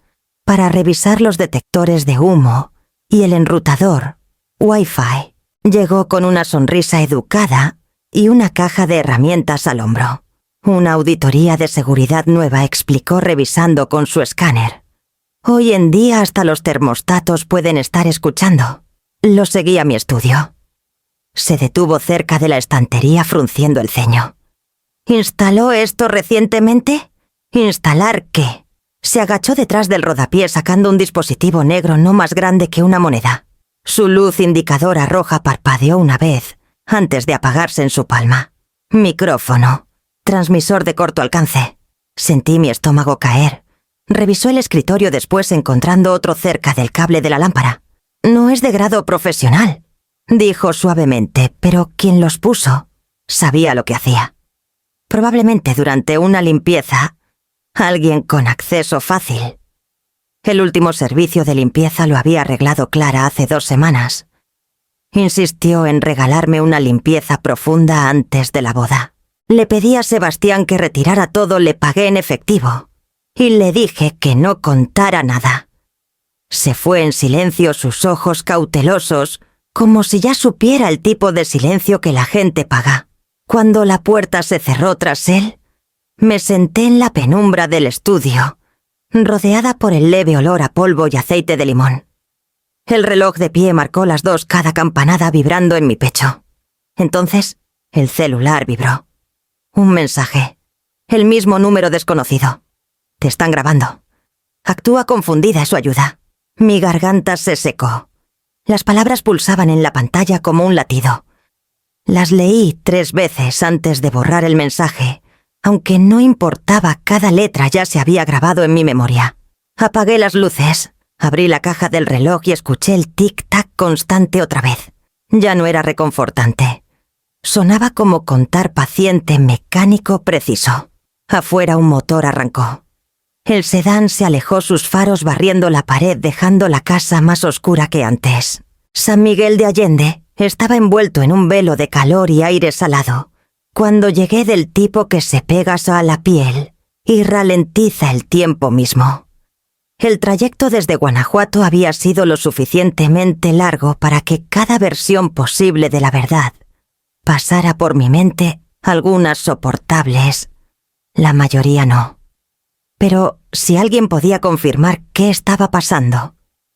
para revisar los detectores de humo y el enrutador, Wi-Fi. Llegó con una sonrisa educada y una caja de herramientas al hombro. Una auditoría de seguridad nueva, explicó revisando con su escáner. Hoy en día hasta los termostatos pueden estar escuchando. Lo seguí a mi estudio. Se detuvo cerca de la estantería frunciendo el ceño. ¿Instaló esto recientemente? ¿Instalar qué? Se agachó detrás del rodapié sacando un dispositivo negro no más grande que una moneda. Su luz indicadora roja parpadeó una vez, antes de apagarse en su palma. Micrófono. Transmisor de corto alcance. Sentí mi estómago caer. Revisó el escritorio después encontrando otro cerca del cable de la lámpara. No es de grado profesional, dijo suavemente, pero quien los puso sabía lo que hacía. Probablemente durante una limpieza, alguien con acceso fácil. El último servicio de limpieza lo había arreglado Clara hace 2 semanas. Insistió en regalarme una limpieza profunda antes de la boda. Le pedí a Sebastián que retirara todo, le pagué en efectivo. Y le dije que no contara nada. Se fue en silencio, sus ojos cautelosos, como si ya supiera el tipo de silencio que la gente paga. Cuando la puerta se cerró tras él, me senté en la penumbra del estudio, rodeada por el leve olor a polvo y aceite de limón. El reloj de pie marcó las 2 cada campanada vibrando en mi pecho. Entonces, el celular vibró. Un mensaje. El mismo número desconocido. Te están grabando. Actúa confundida su ayuda. Mi garganta se secó. Las palabras pulsaban en la pantalla como un latido. Las leí 3 veces antes de borrar el mensaje, aunque no importaba, cada letra ya se había grabado en mi memoria. Apagué las luces, abrí la caja del reloj y escuché el tic-tac constante otra vez. Ya no era reconfortante. Sonaba como contar paciente, mecánico, preciso. Afuera un motor arrancó. El sedán se alejó, sus faros barriendo la pared, dejando la casa más oscura que antes. San Miguel de Allende estaba envuelto en un velo de calor y aire salado. Cuando llegué del tipo que se pega a la piel y ralentiza el tiempo mismo. El trayecto desde Guanajuato había sido lo suficientemente largo para que cada versión posible de la verdad pasara por mi mente, algunas soportables, la mayoría no. Pero si alguien podía confirmar qué estaba pasando,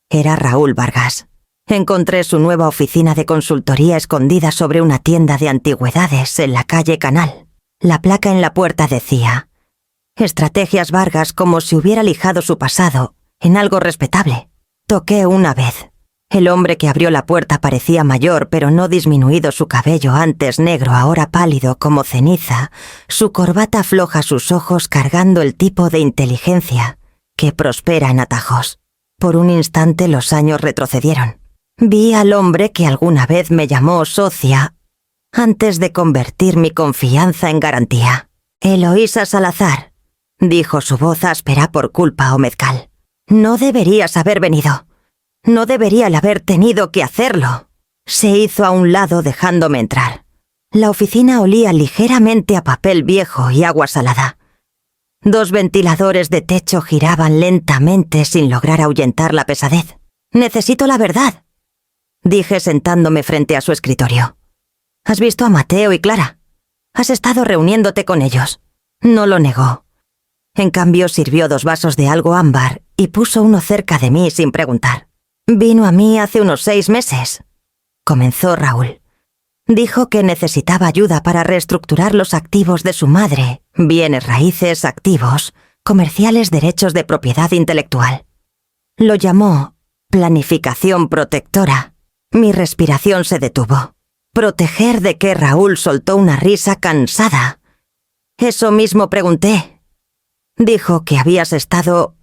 era Raúl Vargas. Encontré su nueva oficina de consultoría escondida sobre una tienda de antigüedades en la calle Canal. La placa en la puerta decía: Estrategias Vargas, como si hubiera lijado su pasado en algo respetable. Toqué una vez. El hombre que abrió la puerta parecía mayor, pero no disminuido, su cabello antes negro, ahora pálido como ceniza, su corbata floja, sus ojos cargando el tipo de inteligencia que prospera en atajos. Por un instante los años retrocedieron. Vi al hombre que alguna vez me llamó socia, antes de convertir mi confianza en garantía. Eloísa Salazar, dijo su voz áspera por culpa o mezcal. No deberías haber venido. No debería el haber tenido que hacerlo. Se hizo a un lado dejándome entrar. La oficina olía ligeramente a papel viejo y agua salada. 2 ventiladores de techo giraban lentamente sin lograr ahuyentar la pesadez. Necesito la verdad, dije sentándome frente a su escritorio. ¿Has visto a Mateo y Clara? Has estado reuniéndote con ellos. No lo negó. En cambio, sirvió 2 vasos de algo ámbar y puso uno cerca de mí sin preguntar. Vino a mí hace unos 6 meses, comenzó Raúl. Dijo que necesitaba ayuda para reestructurar los activos de su madre, bienes raíces, activos, comerciales, derechos de propiedad intelectual. Lo llamó planificación protectora. Mi respiración se detuvo. ¿Proteger de qué? Raúl soltó una risa cansada. Eso mismo pregunté. Dijo que habías estado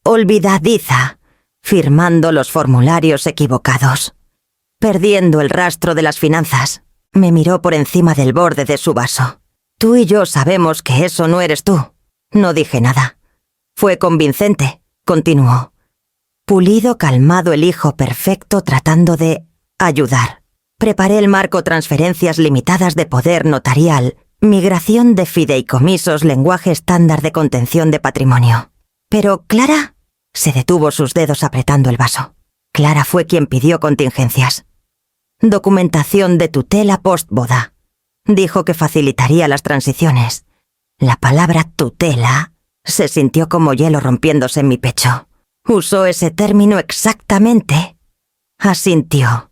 olvidadiza, firmando los formularios equivocados, perdiendo el rastro de las finanzas. Me miró por encima del borde de su vaso. Tú y yo sabemos que eso no eres tú. No dije nada. Fue convincente, continuó. Pulido, calmado, el hijo perfecto tratando de ayudar. Preparé el marco transferencias limitadas de poder notarial, migración de fideicomisos, lenguaje estándar de contención de patrimonio. Pero Clara se detuvo, sus dedos apretando el vaso. Clara fue quien pidió contingencias. Documentación de tutela postboda. Dijo que facilitaría las transiciones. La palabra tutela se sintió como hielo rompiéndose en mi pecho. Usó ese término exactamente. Asintió.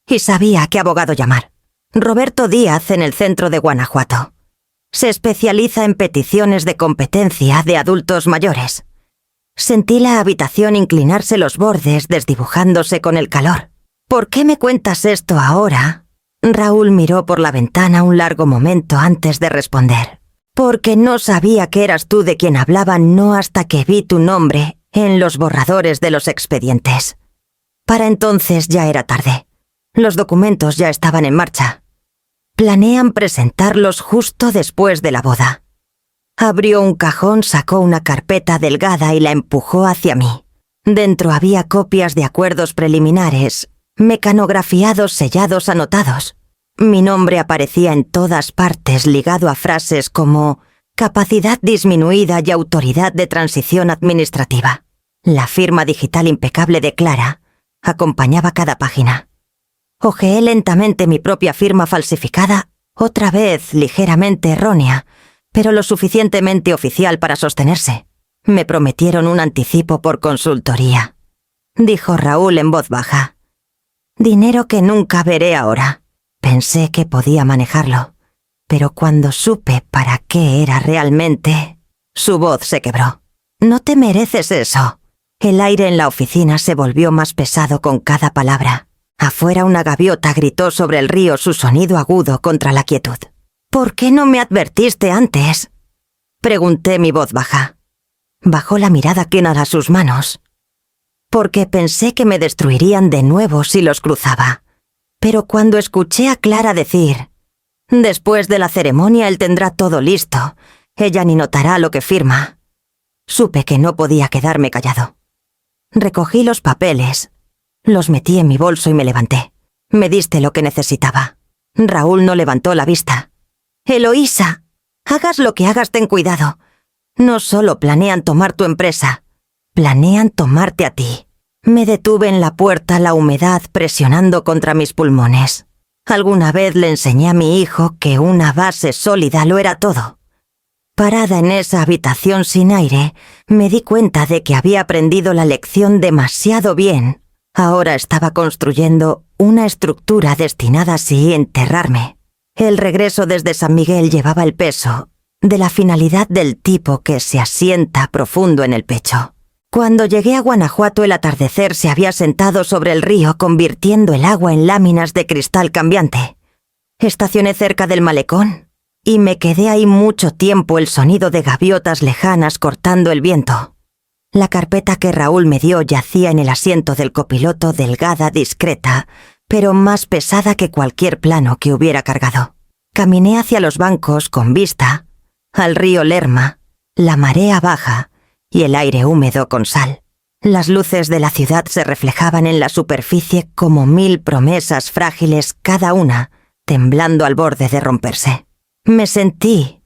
Y sabía a qué abogado llamar. Roberto Díaz, en el centro de Guanajuato. Se especializa en peticiones de competencia de adultos mayores. Sentí la habitación inclinarse los bordes, desdibujándose con el calor. ¿Por qué me cuentas esto ahora? Raúl miró por la ventana un largo momento antes de responder. Porque no sabía que eras tú de quien hablaban, no hasta que vi tu nombre en los borradores de los expedientes. Para entonces ya era tarde. Los documentos ya estaban en marcha. Planean presentarlos justo después de la boda. Abrió un cajón, sacó una carpeta delgada y la empujó hacia mí. Dentro había copias de acuerdos preliminares, mecanografiados, sellados, anotados. Mi nombre aparecía en todas partes, ligado a frases como capacidad disminuida y autoridad de transición administrativa. La firma digital impecable de Clara acompañaba cada página. Hojeé lentamente mi propia firma falsificada, otra vez ligeramente errónea, pero lo suficientemente oficial para sostenerse. Me prometieron un anticipo por consultoría, dijo Raúl en voz baja. Dinero que nunca veré ahora. Pensé que podía manejarlo, pero cuando supe para qué era realmente, su voz se quebró. No te mereces eso. El aire en la oficina se volvió más pesado con cada palabra. Afuera una gaviota gritó sobre el río, su sonido agudo contra la quietud. ¿Por qué no me advertiste antes? Pregunté, mi voz baja. Bajó la mirada Kenan a sus manos. Porque pensé que me destruirían de nuevo si los cruzaba. Pero cuando escuché a Clara decir, después de la ceremonia él tendrá todo listo, ella ni notará lo que firma, supe que no podía quedarme callado. Recogí los papeles, los metí en mi bolso y me levanté. Me diste lo que necesitaba. Raúl no levantó la vista. Eloísa, hagas lo que hagas, ten cuidado. No solo planean tomar tu empresa, planean tomarte a ti. Me detuve en la puerta, la humedad presionando contra mis pulmones. Alguna vez le enseñé a mi hijo que una base sólida lo era todo. Parada en esa habitación sin aire, me di cuenta de que había aprendido la lección demasiado bien. Ahora estaba construyendo una estructura destinada así a enterrarme. El regreso desde San Miguel llevaba el peso de la finalidad del tipo que se asienta profundo en el pecho. Cuando llegué a Guanajuato, el atardecer se había sentado sobre el río, convirtiendo el agua en láminas de cristal cambiante. Estacioné cerca del malecón y me quedé ahí mucho tiempo, el sonido de gaviotas lejanas cortando el viento. La carpeta que Raúl me dio yacía en el asiento del copiloto, delgada, discreta, pero más pesada que cualquier plano que hubiera cargado. Caminé hacia los bancos con vista al río Lerma, la marea baja y el aire húmedo con sal. Las luces de la ciudad se reflejaban en la superficie como 1000 promesas frágiles, cada una temblando al borde de romperse. Me sentí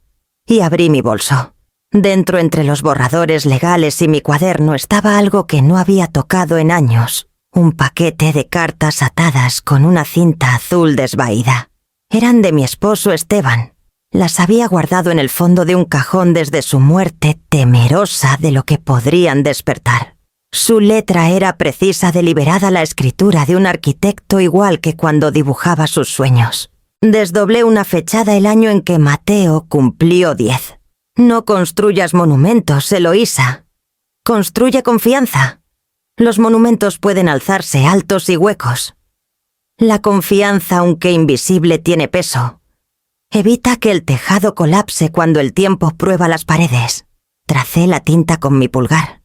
y abrí mi bolso. Dentro, entre los borradores legales y mi cuaderno, estaba algo que no había tocado en años. Un paquete de cartas atadas con una cinta azul desvaída. Eran de mi esposo Esteban. Las había guardado en el fondo de un cajón desde su muerte, temerosa de lo que podrían despertar. Su letra era precisa, deliberada, la escritura de un arquitecto, igual que cuando dibujaba sus sueños. Desdoblé una fechada, el año en que Mateo cumplió 10. No construyas monumentos, Eloísa. Construye confianza. Los monumentos pueden alzarse altos y huecos. La confianza, aunque invisible, tiene peso. Evita que el tejado colapse cuando el tiempo prueba las paredes. Tracé la tinta con mi pulgar.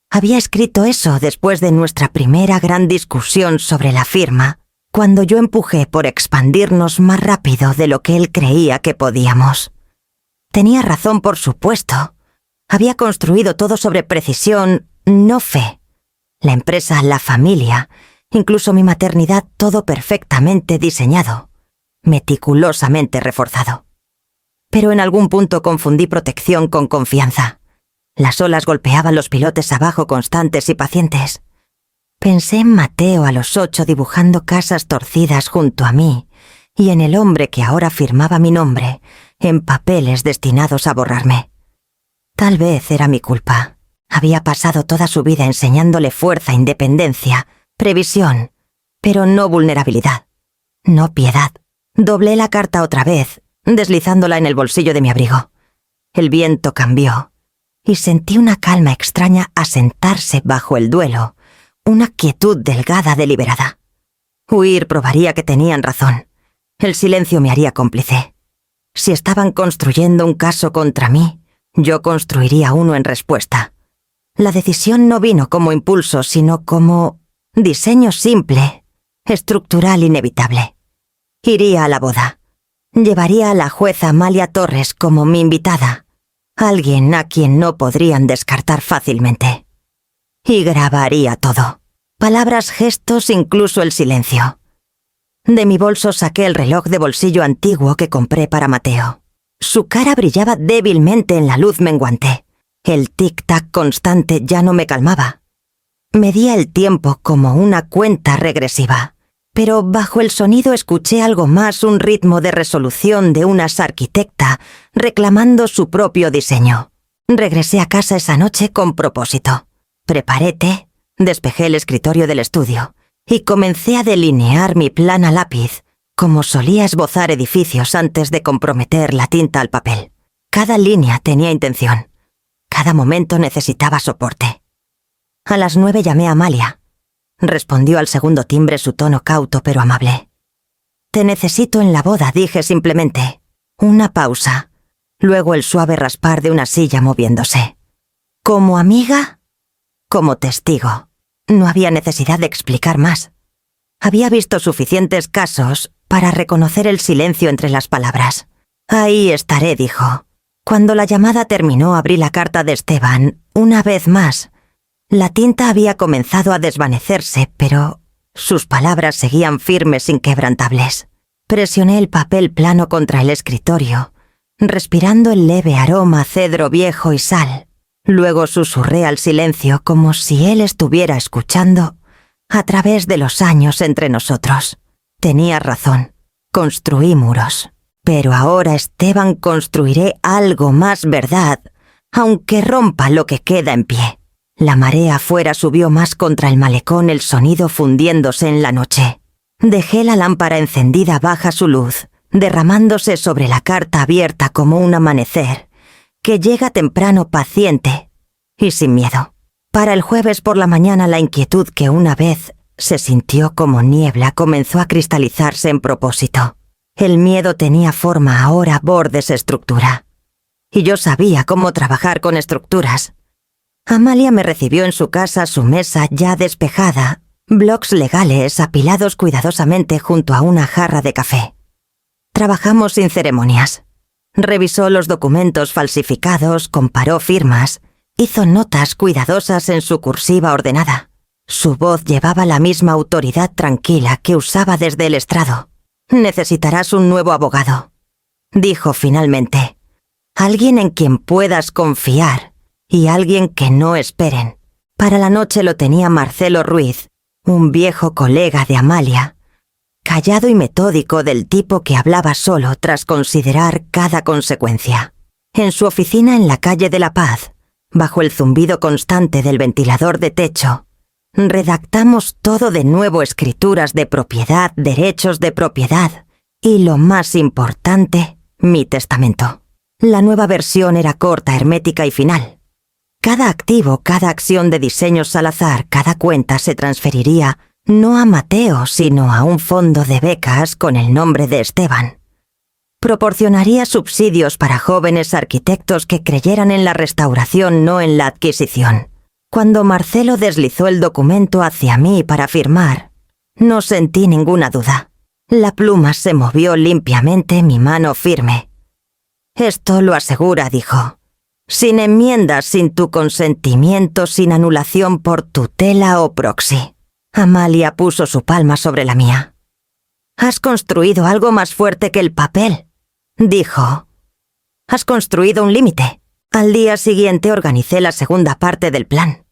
Había escrito eso después de nuestra primera gran discusión sobre la firma, cuando yo empujé por expandirnos más rápido de lo que él creía que podíamos. Tenía razón, por supuesto. Había construido todo sobre precisión, no fe. La empresa, la familia, incluso mi maternidad, todo perfectamente diseñado, meticulosamente reforzado. Pero en algún punto confundí protección con confianza. Las olas golpeaban los pilotes abajo constantes y pacientes. Pensé en Mateo a los 8 dibujando casas torcidas junto a mí y en el hombre que ahora firmaba mi nombre en papeles destinados a borrarme. Tal vez era mi culpa. Había pasado toda su vida enseñándole fuerza, independencia, previsión, pero no vulnerabilidad, no piedad. Doblé la carta otra vez, deslizándola en el bolsillo de mi abrigo. El viento cambió y sentí una calma extraña asentarse bajo el duelo, una quietud delgada deliberada. Huir probaría que tenían razón. El silencio me haría cómplice. Si estaban construyendo un caso contra mí, yo construiría uno en respuesta. La decisión no vino como impulso, sino como diseño simple, estructural inevitable. Iría a la boda. Llevaría a la jueza Amalia Torres como mi invitada, alguien a quien no podrían descartar fácilmente. Y grabaría todo. Palabras, gestos, incluso el silencio. De mi bolso saqué el reloj de bolsillo antiguo que compré para Mateo. Su cara brillaba débilmente en la luz menguante. El tic-tac constante ya no me calmaba. Medía el tiempo como una cuenta regresiva, pero bajo el sonido escuché algo más, un ritmo de resolución de una arquitecta reclamando su propio diseño. Regresé a casa esa noche con propósito. Preparé té, despejé el escritorio del estudio y comencé a delinear mi plan a lápiz, como solía esbozar edificios antes de comprometer la tinta al papel. Cada línea tenía intención. Cada momento necesitaba soporte. A las 9 llamé a Amalia. Respondió al segundo timbre su tono cauto pero amable. «Te necesito en la boda», dije simplemente. Una pausa. Luego el suave raspar de una silla moviéndose. ¿Como amiga? Como testigo. No había necesidad de explicar más. Había visto suficientes casos para reconocer el silencio entre las palabras. «Ahí estaré», dijo. Cuando la llamada terminó, abrí la carta de Esteban, una vez más. La tinta había comenzado a desvanecerse, pero sus palabras seguían firmes, inquebrantables. Presioné el papel plano contra el escritorio, respirando el leve aroma a cedro viejo y sal. Luego susurré al silencio como si él estuviera escuchando a través de los años entre nosotros. Tenía razón. Construí muros. Pero ahora, Esteban, construiré algo más verdad, aunque rompa lo que queda en pie. La marea afuera subió más contra el malecón, el sonido fundiéndose en la noche. Dejé la lámpara encendida baja su luz, derramándose sobre la carta abierta como un amanecer, que llega temprano, paciente y sin miedo. Para el jueves por la mañana la inquietud que una vez se sintió como niebla comenzó a cristalizarse en propósito. El miedo tenía forma, ahora bordes, estructura. Y yo sabía cómo trabajar con estructuras. Amalia me recibió en su casa, su mesa ya despejada, blocs legales apilados cuidadosamente junto a una jarra de café. Trabajamos sin ceremonias. Revisó los documentos falsificados, comparó firmas, hizo notas cuidadosas en su cursiva ordenada. Su voz llevaba la misma autoridad tranquila que usaba desde el estrado. «Necesitarás un nuevo abogado», dijo finalmente. «Alguien en quien puedas confiar y alguien que no esperen». Para la noche lo tenía Marcelo Ruiz, un viejo colega de Amalia, callado y metódico, del tipo que hablaba solo tras considerar cada consecuencia. En su oficina en la calle de La Paz, bajo el zumbido constante del ventilador de techo, redactamos todo de nuevo: escrituras de propiedad, derechos de propiedad y, lo más importante, mi testamento. La nueva versión era corta, hermética y final. Cada activo, cada acción de diseño Salazar, cada cuenta se transferiría No a Mateo, sino a un fondo de becas con el nombre de Esteban. Proporcionaría subsidios para jóvenes arquitectos que creyeran en la restauración, no en la adquisición. Cuando Marcelo deslizó el documento hacia mí para firmar, no sentí ninguna duda. La pluma se movió limpiamente, mi mano firme. Esto lo asegura, dijo. Sin enmiendas, sin tu consentimiento, sin anulación por tutela o proxy. Amalia puso su palma sobre la mía. Has construido algo más fuerte que el papel, dijo. Has construido un límite. Al día siguiente organicé la segunda parte del plan.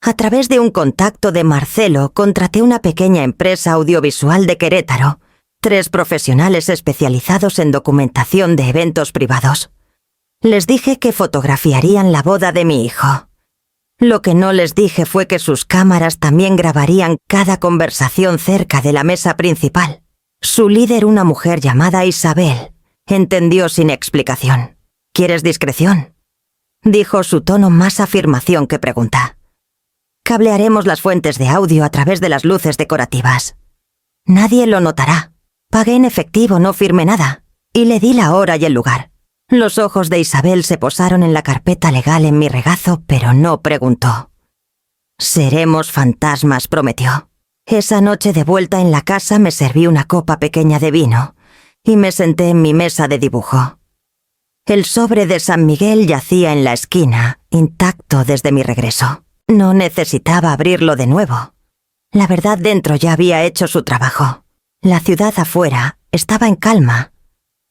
A través de un contacto de Marcelo, contraté una pequeña empresa audiovisual de Querétaro, 3 profesionales especializados en documentación de eventos privados. Les dije que fotografiarían la boda de mi hijo. Lo que no les dije fue que sus cámaras también grabarían cada conversación cerca de la mesa principal. Su líder, una mujer llamada Isabel, entendió sin explicación. ¿Quieres discreción?, dijo, su tono más afirmación que pregunta. Cablearemos las fuentes de audio a través de las luces decorativas. Nadie lo notará. Pagué en efectivo, no firmé nada, y le di la hora y el lugar. Los ojos de Isabel se posaron en la carpeta legal en mi regazo, pero no preguntó. Seremos fantasmas, prometió. Esa noche de vuelta en la casa me serví una copa pequeña de vino y me senté en mi mesa de dibujo. El sobre de San Miguel yacía en la esquina, intacto desde mi regreso. No necesitaba abrirlo de nuevo. La verdad dentro ya había hecho su trabajo. La ciudad afuera estaba en calma.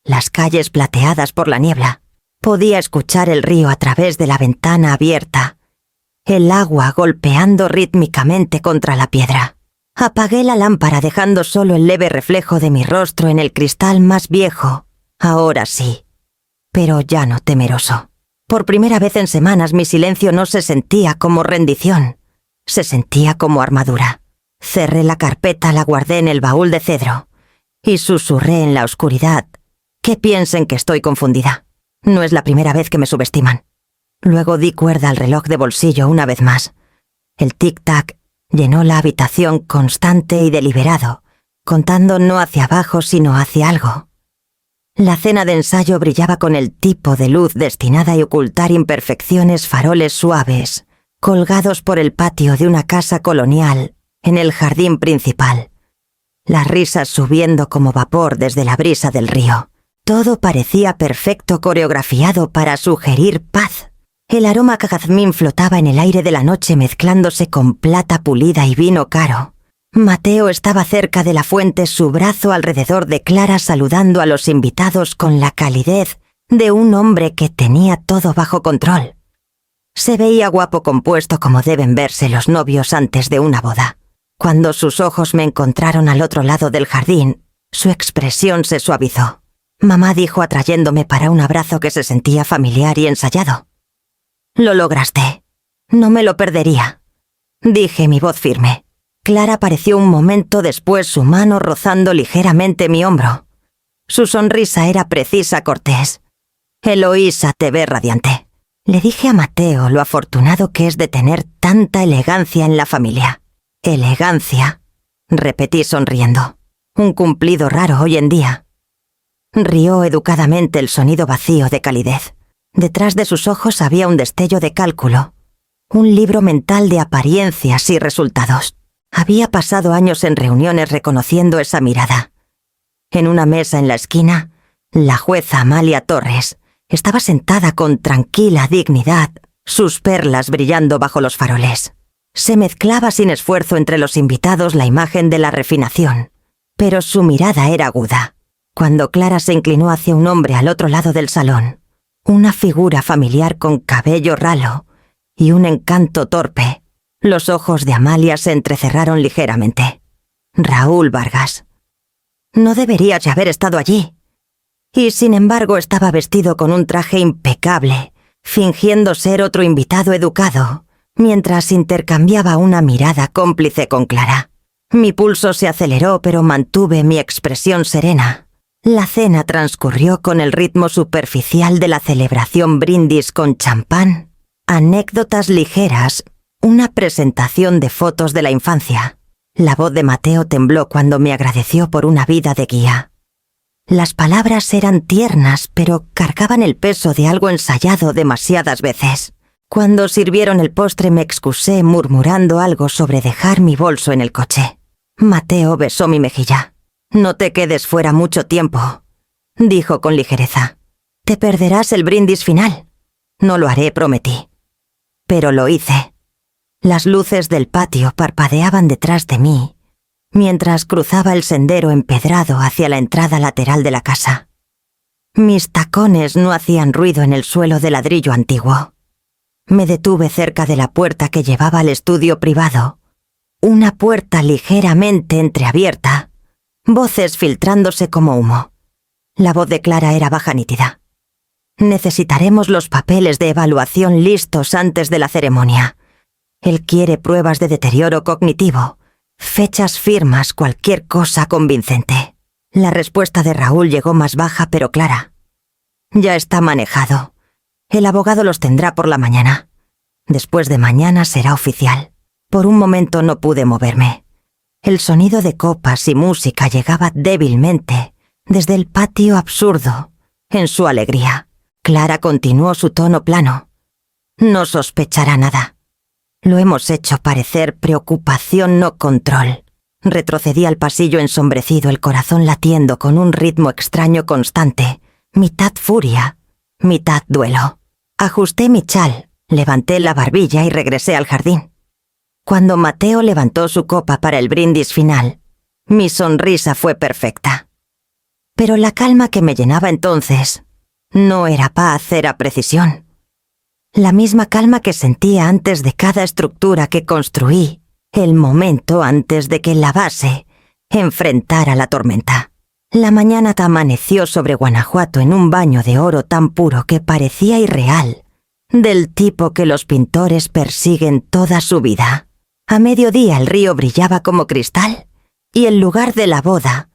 Las calles plateadas por la niebla. Podía escuchar el río a través de la ventana abierta. El agua golpeando rítmicamente contra la piedra. Apagué la lámpara dejando solo el leve reflejo de mi rostro en el cristal más viejo. Ahora sí, pero ya no temeroso. Por primera vez en semanas mi silencio no se sentía como rendición. Se sentía como armadura. Cerré la carpeta, la guardé en el baúl de cedro y susurré en la oscuridad. Que piensen que estoy confundida. No es la primera vez que me subestiman. Luego di cuerda al reloj de bolsillo una vez más. El tic-tac llenó la habitación constante y deliberado, contando no hacia abajo sino hacia algo. La cena de ensayo brillaba con el tipo de luz destinada a ocultar imperfecciones, faroles suaves, colgados por el patio de una casa colonial en el jardín principal. Las risas subiendo como vapor desde la brisa del río. Todo parecía perfecto, coreografiado para sugerir paz. El aroma a jazmín flotaba en el aire de la noche mezclándose con plata pulida y vino caro. Mateo estaba cerca de la fuente, su brazo alrededor de Clara, saludando a los invitados con la calidez de un hombre que tenía todo bajo control. Se veía guapo, compuesto, como deben verse los novios antes de una boda. Cuando sus ojos me encontraron al otro lado del jardín, su expresión se suavizó. Mamá dijo atrayéndome para un abrazo que se sentía familiar y ensayado. «Lo lograste. No me lo perdería», dije, mi voz firme. Clara apareció un momento después, su mano rozando ligeramente mi hombro. Su sonrisa era precisa, cortés. «Eloísa, te ve radiante». Le dije a Mateo lo afortunado que es de tener tanta elegancia en la familia. «Elegancia», repetí sonriendo. Un cumplido raro hoy en día. Rió educadamente, el sonido vacío de calidez. Detrás de sus ojos había un destello de cálculo. Un libro mental de apariencias y resultados. Había pasado años en reuniones reconociendo esa mirada. En una mesa en la esquina, la jueza Amalia Torres estaba sentada con tranquila dignidad, sus perlas brillando bajo los faroles. Se mezclaba sin esfuerzo entre los invitados la imagen de la refinación, pero su mirada era aguda. Cuando Clara se inclinó hacia un hombre al otro lado del salón, una figura familiar con cabello ralo y un encanto torpe, los ojos de Amalia se entrecerraron ligeramente. Raúl Vargas. No deberías haber estado allí. Y sin embargo estaba vestido con un traje impecable, fingiendo ser otro invitado educado, mientras intercambiaba una mirada cómplice con Clara. Mi pulso se aceleró, pero mantuve mi expresión serena. La cena transcurrió con el ritmo superficial de la celebración, brindis con champán, anécdotas ligeras, una presentación de fotos de la infancia. La voz de Mateo tembló cuando me agradeció por una vida de guía. Las palabras eran tiernas, pero cargaban el peso de algo ensayado demasiadas veces. Cuando sirvieron el postre me excusé murmurando algo sobre dejar mi bolso en el coche. Mateo besó mi mejilla. «No te quedes fuera mucho tiempo», dijo con ligereza. «Te perderás el brindis final». «No lo haré», prometí. Pero lo hice. Las luces del patio parpadeaban detrás de mí, mientras cruzaba el sendero empedrado hacia la entrada lateral de la casa. Mis tacones no hacían ruido en el suelo de ladrillo antiguo. Me detuve cerca de la puerta que llevaba al estudio privado, una puerta ligeramente entreabierta, voces filtrándose como humo. La voz de Clara era baja nítida. «Necesitaremos los papeles de evaluación listos antes de la ceremonia. Él quiere pruebas de deterioro cognitivo, fechas firmas, cualquier cosa convincente». La respuesta de Raúl llegó más baja pero clara. «Ya está manejado. El abogado los tendrá por la mañana. Después de mañana será oficial». Por un momento no pude moverme. El sonido de copas y música llegaba débilmente desde el patio absurdo, en su alegría. Clara continuó su tono plano. «No sospechará nada. Lo hemos hecho parecer preocupación, no control». Retrocedí al pasillo ensombrecido, el corazón latiendo con un ritmo extraño constante, mitad furia, mitad duelo. Ajusté mi chal, levanté la barbilla y regresé al jardín. Cuando Mateo levantó su copa para el brindis final, mi sonrisa fue perfecta. Pero la calma que me llenaba entonces no era paz, era precisión. La misma calma que sentía antes de cada estructura que construí, el momento antes de que la base enfrentara la tormenta. La mañana amaneció sobre Guanajuato en un baño de oro tan puro que parecía irreal, del tipo que los pintores persiguen toda su vida. A mediodía el río brillaba como cristal y el lugar de la boda,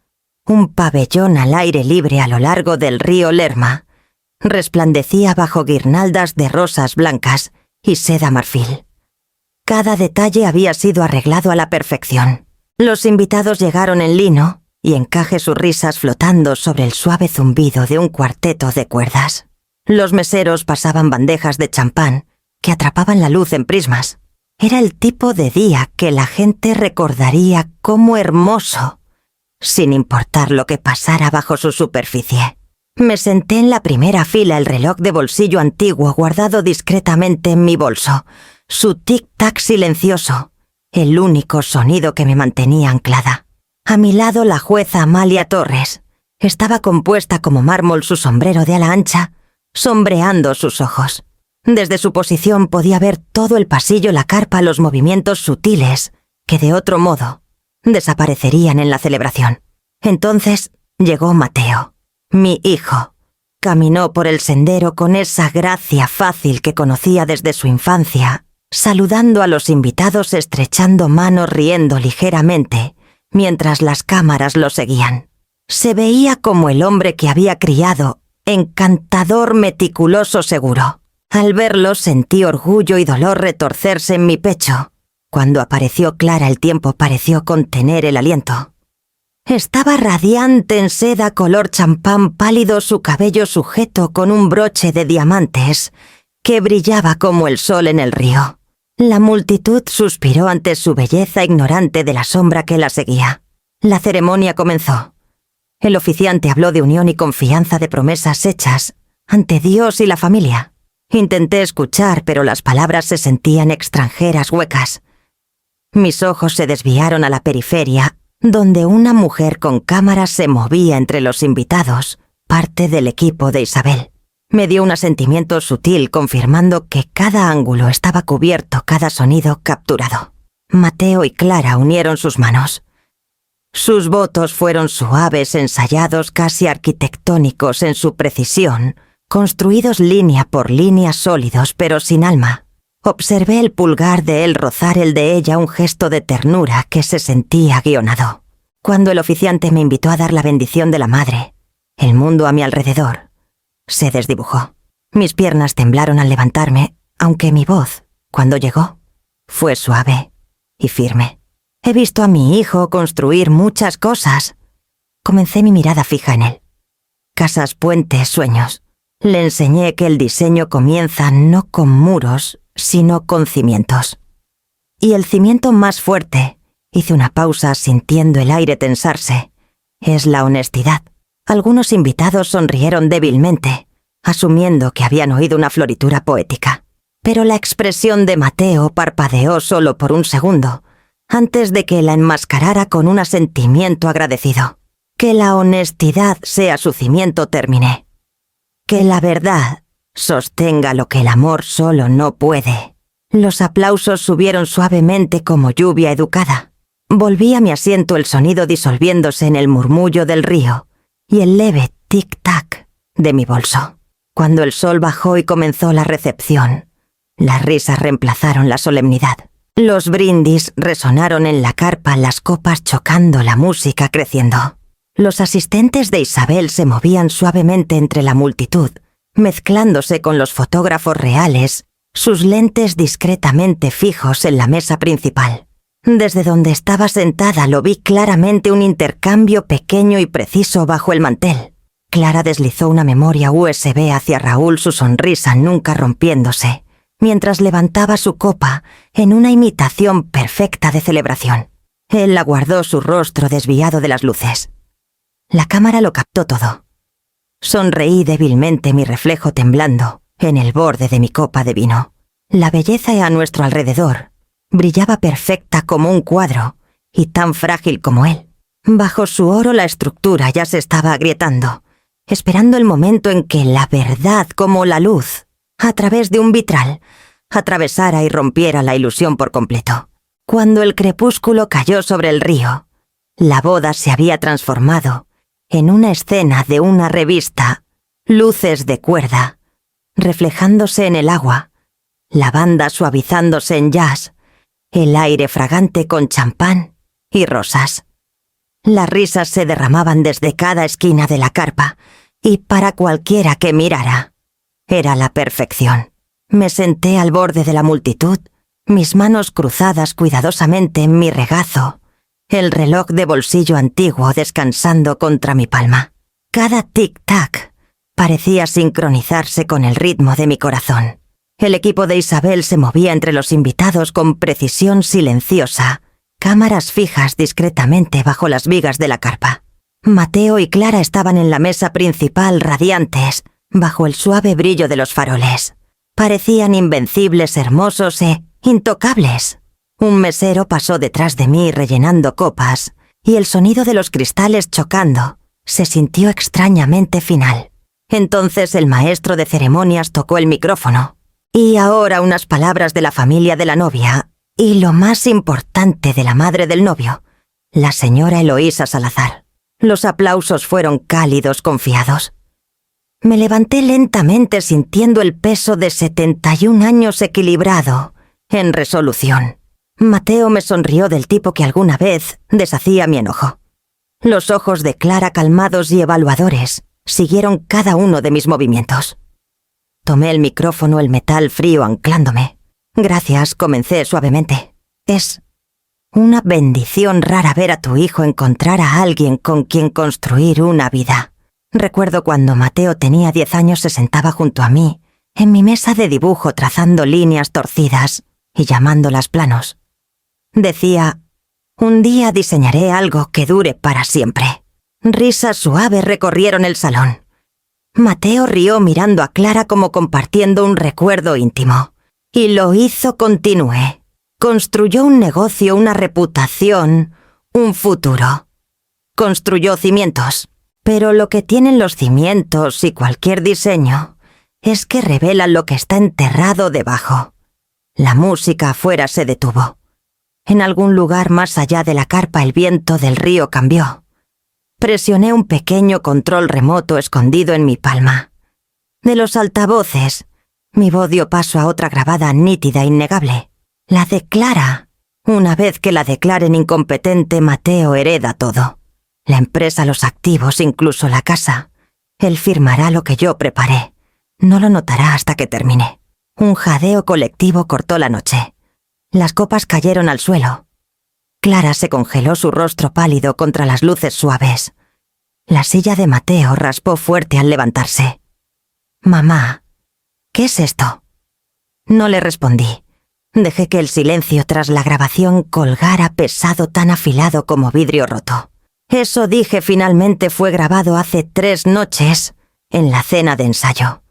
un pabellón al aire libre a lo largo del río Lerma, resplandecía bajo guirnaldas de rosas blancas y seda marfil. Cada detalle había sido arreglado a la perfección. Los invitados llegaron en lino y encaje sus risas flotando sobre el suave zumbido de un cuarteto de cuerdas. Los meseros pasaban bandejas de champán que atrapaban la luz en prismas. Era el tipo de día que la gente recordaría como hermoso, sin importar lo que pasara bajo su superficie. Me senté en la primera fila, el reloj de bolsillo antiguo guardado discretamente en mi bolso, su tic-tac silencioso, el único sonido que me mantenía anclada. A mi lado la jueza Amalia Torres. Estaba compuesta como mármol, su sombrero de ala ancha, sombreando sus ojos. Desde su posición podía ver todo el pasillo, la carpa, los movimientos sutiles que de otro modo desaparecerían en la celebración. Entonces llegó Mateo, mi hijo. Caminó por el sendero con esa gracia fácil que conocía desde su infancia, saludando a los invitados, estrechando manos, riendo ligeramente, mientras las cámaras lo seguían. Se veía como el hombre que había criado, encantador, meticuloso, seguro. Al verlo sentí orgullo y dolor retorcerse en mi pecho. Cuando apareció Clara, el tiempo pareció contener el aliento. Estaba radiante en seda color champán pálido, su cabello sujeto con un broche de diamantes que brillaba como el sol en el río. La multitud suspiró ante su belleza, ignorante de la sombra que la seguía. La ceremonia comenzó. El oficiante habló de unión y confianza, de promesas hechas ante Dios y la familia. Intenté escuchar, pero las palabras se sentían extranjeras, huecas. Mis ojos se desviaron a la periferia, donde una mujer con cámaras se movía entre los invitados, parte del equipo de Isabel. Me dio un asentimiento sutil, confirmando que cada ángulo estaba cubierto, cada sonido capturado. Mateo y Clara unieron sus manos. Sus votos fueron suaves, ensayados, casi arquitectónicos en su precisión, construidos línea por línea, sólidos pero sin alma. Observé el pulgar de él rozar el de ella, un gesto de ternura que se sentía guionado. Cuando el oficiante me invitó a dar la bendición de la madre, el mundo a mi alrededor se desdibujó. Mis piernas temblaron al levantarme, aunque mi voz, cuando llegó, fue suave y firme. He visto a mi hijo construir muchas cosas. Comencé mi mirada fija en él. Casas, puentes, sueños. Le enseñé que el diseño comienza no con muros, sino con cimientos. Y el cimiento más fuerte, hice una pausa sintiendo el aire tensarse, es la honestidad. Algunos invitados sonrieron débilmente, asumiendo que habían oído una floritura poética. Pero la expresión de Mateo parpadeó solo por un segundo, antes de que la enmascarara con un asentimiento agradecido. Que la honestidad sea su cimiento, terminé. Que la verdad sostenga lo que el amor solo no puede. Los aplausos subieron suavemente como lluvia educada. Volví a mi asiento, el sonido disolviéndose en el murmullo del río y el leve tic-tac de mi bolso. Cuando el sol bajó y comenzó la recepción, las risas reemplazaron la solemnidad. Los brindis resonaron en la carpa, las copas chocando, la música creciendo. Los asistentes de Isabel se movían suavemente entre la multitud, mezclándose con los fotógrafos reales, sus lentes discretamente fijos en la mesa principal. Desde donde estaba sentada lo vi claramente, un intercambio pequeño y preciso bajo el mantel. Clara deslizó una memoria USB hacia Raúl, su sonrisa nunca rompiéndose, mientras levantaba su copa en una imitación perfecta de celebración. Él aguardó, su rostro desviado de las luces. La cámara lo captó todo. Sonreí débilmente, mi reflejo temblando en el borde de mi copa de vino. La belleza a nuestro alrededor brillaba perfecta como un cuadro y tan frágil como él. Bajo su oro la estructura ya se estaba agrietando, esperando el momento en que la verdad, como la luz, a través de un vitral, atravesara y rompiera la ilusión por completo. Cuando el crepúsculo cayó sobre el río, la boda se había transformado en una escena de una revista, luces de cuerda, reflejándose en el agua, la banda suavizándose en jazz, el aire fragante con champán y rosas. Las risas se derramaban desde cada esquina de la carpa, y para cualquiera que mirara, era la perfección. Me senté al borde de la multitud, mis manos cruzadas cuidadosamente en mi regazo, el reloj de bolsillo antiguo descansando contra mi palma. Cada tic-tac parecía sincronizarse con el ritmo de mi corazón. El equipo de Isabel se movía entre los invitados con precisión silenciosa, cámaras fijas discretamente bajo las vigas de la carpa. Mateo y Clara estaban en la mesa principal, radiantes, bajo el suave brillo de los faroles. Parecían invencibles, hermosos e intocables. Un mesero pasó detrás de mí rellenando copas, y el sonido de los cristales chocando se sintió extrañamente final. Entonces el maestro de ceremonias tocó el micrófono. Y ahora unas palabras de la familia de la novia, y lo más importante, de la madre del novio, la señora Eloísa Salazar. Los aplausos fueron cálidos, confiados. Me levanté lentamente sintiendo el peso de 71 años equilibrado, en resolución. Mateo me sonrió del tipo que alguna vez deshacía mi enojo. Los ojos de Clara, calmados y evaluadores, siguieron cada uno de mis movimientos. Tomé el micrófono, el metal frío anclándome. Gracias, comencé suavemente. Es una bendición rara ver a tu hijo encontrar a alguien con quien construir una vida. Recuerdo cuando Mateo tenía 10 años, se sentaba junto a mí, en mi mesa de dibujo, trazando líneas torcidas y llamándolas planos. Decía, un día diseñaré algo que dure para siempre. Risas suaves recorrieron el salón. Mateo rió mirando a Clara como compartiendo un recuerdo íntimo. Y lo hizo, continué. Construyó un negocio, una reputación, un futuro. Construyó cimientos. Pero lo que tienen los cimientos y cualquier diseño es que revelan lo que está enterrado debajo. La música afuera se detuvo. En algún lugar más allá de la carpa el viento del río cambió. Presioné un pequeño control remoto escondido en mi palma. De los altavoces, mi voz dio paso a otra grabada nítida, innegable. La de Clara. Una vez que la declaren incompetente, Mateo hereda todo. La empresa, los activos, incluso la casa. Él firmará lo que yo preparé. No lo notará hasta que termine. Un jadeo colectivo cortó la noche. Las copas cayeron al suelo. Clara se congeló su rostro pálido contra las luces suaves. La silla de Mateo raspó fuerte al levantarse. «Mamá, ¿qué es esto?» No le respondí. Dejé que el silencio tras la grabación colgara pesado, tan afilado como vidrio roto. Eso, dije finalmente, fue grabado hace 3 noches, en la cena de ensayo.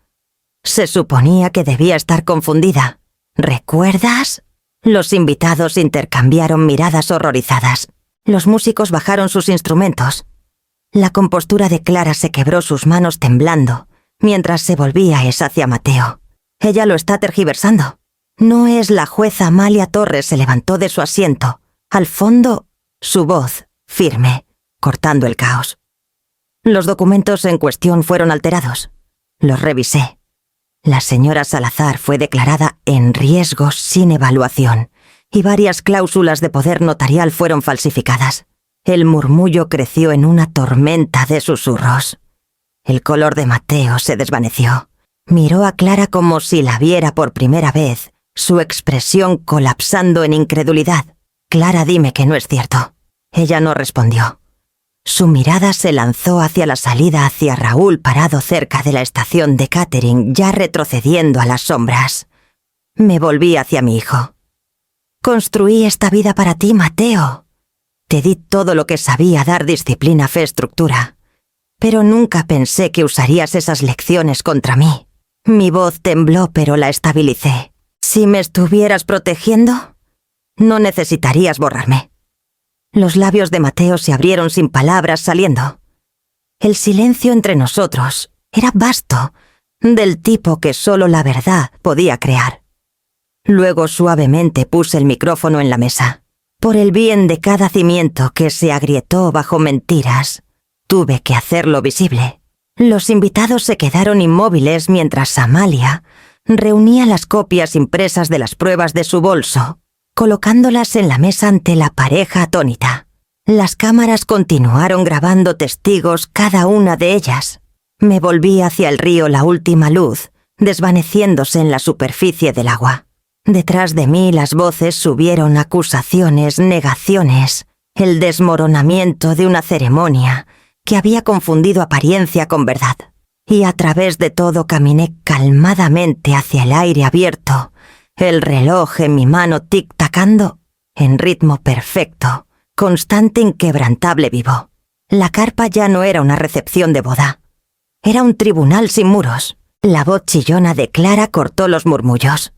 Se suponía que debía estar confundida. ¿Recuerdas? Los invitados intercambiaron miradas horrorizadas. Los músicos bajaron sus instrumentos. La compostura de Clara se quebró, sus manos temblando, mientras se volvía hacia Mateo. Ella lo está tergiversando. No es la jueza. Amalia Torres se levantó de su asiento. Al fondo, su voz, firme, cortando el caos. Los documentos en cuestión fueron alterados. Los revisé. La señora Salazar fue declarada en riesgo sin evaluación, y varias cláusulas de poder notarial fueron falsificadas. El murmullo creció en una tormenta de susurros. El color de Mateo se desvaneció. Miró a Clara como si la viera por primera vez, su expresión colapsando en incredulidad. «Clara, dime que no es cierto». Ella no respondió. Su mirada se lanzó hacia la salida, hacia Raúl parado cerca de la estación de catering, ya retrocediendo a las sombras. Me volví hacia mi hijo. «Construí esta vida para ti, Mateo. Te di todo lo que sabía dar: disciplina, fe, estructura. Pero nunca pensé que usarías esas lecciones contra mí». Mi voz tembló, pero la estabilicé. «Si me estuvieras protegiendo, no necesitarías borrarme». Los labios de Mateo se abrieron sin palabras, saliendo. El silencio entre nosotros era vasto, del tipo que solo la verdad podía crear. Luego suavemente puse el micrófono en la mesa. Por el bien de cada cimiento que se agrietó bajo mentiras, tuve que hacerlo visible. Los invitados se quedaron inmóviles mientras Amalia reunía las copias impresas de las pruebas de su bolso, colocándolas en la mesa ante la pareja atónita. Las cámaras continuaron grabando testigos, cada una de ellas. Me volví hacia el río, la última luz, desvaneciéndose en la superficie del agua. Detrás de mí las voces subieron, acusaciones, negaciones, el desmoronamiento de una ceremonia que había confundido apariencia con verdad. Y a través de todo caminé calmadamente hacia el aire abierto, el reloj en mi mano tic-tacando en ritmo perfecto, constante, inquebrantable, vivo. La carpa ya no era una recepción de boda. Era un tribunal sin muros. La voz chillona de Clara cortó los murmullos.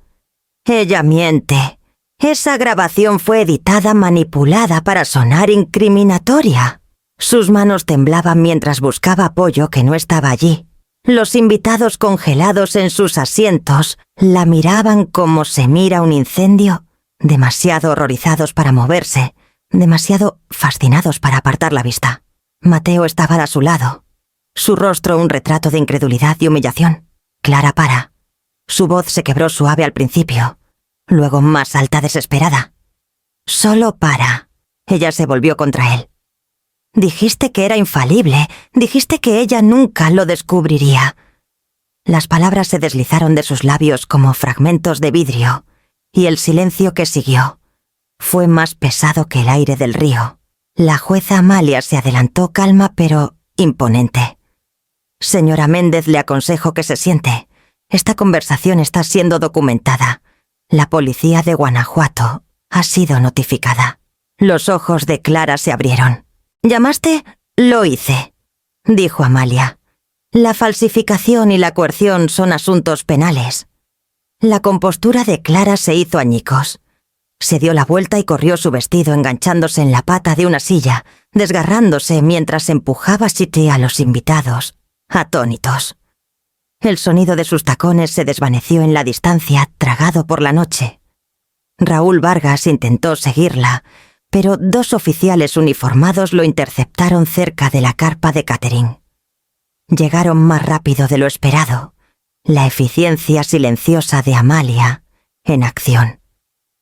«Ella miente. Esa grabación fue editada, manipulada para sonar incriminatoria». Sus manos temblaban mientras buscaba apoyo que no estaba allí. Los invitados, congelados en sus asientos, la miraban como se mira un incendio, demasiado horrorizados para moverse, demasiado fascinados para apartar la vista. Mateo estaba a su lado, su rostro un retrato de incredulidad y humillación. «Clara, para». Su voz se quebró suave al principio, luego más alta, desesperada. «Solo para». Ella se volvió contra él. «Dijiste que era infalible, dijiste que ella nunca lo descubriría». Las palabras se deslizaron de sus labios como fragmentos de vidrio, y el silencio que siguió fue más pesado que el aire del río. La jueza Amalia se adelantó, calma pero imponente. «Señora Méndez, le aconsejo que se siente. Esta conversación está siendo documentada. La policía de Guanajuato ha sido notificada». Los ojos de Clara se abrieron. «¿Llamaste? Lo hice», dijo Amalia. «La falsificación y la coerción son asuntos penales». La compostura de Clara se hizo añicos. Se dio la vuelta y corrió su vestido, enganchándose en la pata de una silla, desgarrándose mientras empujaba a los invitados, atónitos. El sonido de sus tacones se desvaneció en la distancia, tragado por la noche. Raúl Vargas intentó seguirla, pero 2 oficiales uniformados lo interceptaron cerca de la carpa de catering. Llegaron más rápido de lo esperado, la eficiencia silenciosa de Amalia en acción.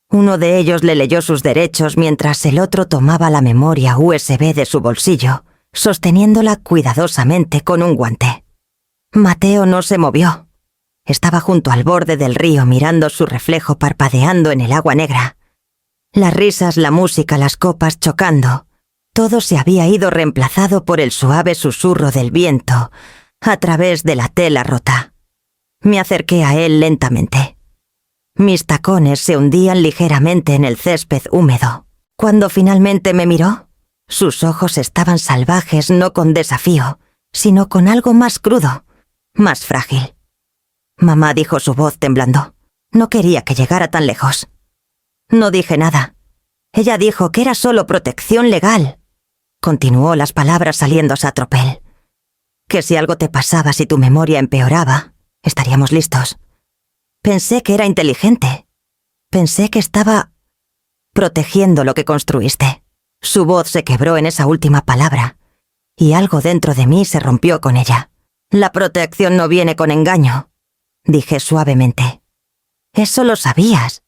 Uno de ellos le leyó sus derechos mientras el otro tomaba la memoria USB de su bolsillo, sosteniéndola cuidadosamente con un guante. Mateo no se movió. Estaba junto al borde del río mirando su reflejo parpadeando en el agua negra. Las risas, la música, las copas chocando. Todo se había ido reemplazado por el suave susurro del viento a través de la tela rota. Me acerqué a él lentamente. Mis tacones se hundían ligeramente en el césped húmedo. Cuando finalmente me miró, sus ojos estaban salvajes, no con desafío, sino con algo más crudo, más frágil. Mamá, dijo su voz temblando. No quería que llegara tan lejos. No dije nada. Ella dijo que era solo protección legal. Continuó, las palabras saliéndose a tropel. Que si algo te pasaba, si tu memoria empeoraba, estaríamos listos. Pensé que era inteligente. Pensé que estaba protegiendo lo que construiste. Su voz se quebró en esa última palabra, y algo dentro de mí se rompió con ella. La protección no viene con engaño, dije suavemente. Eso lo sabías.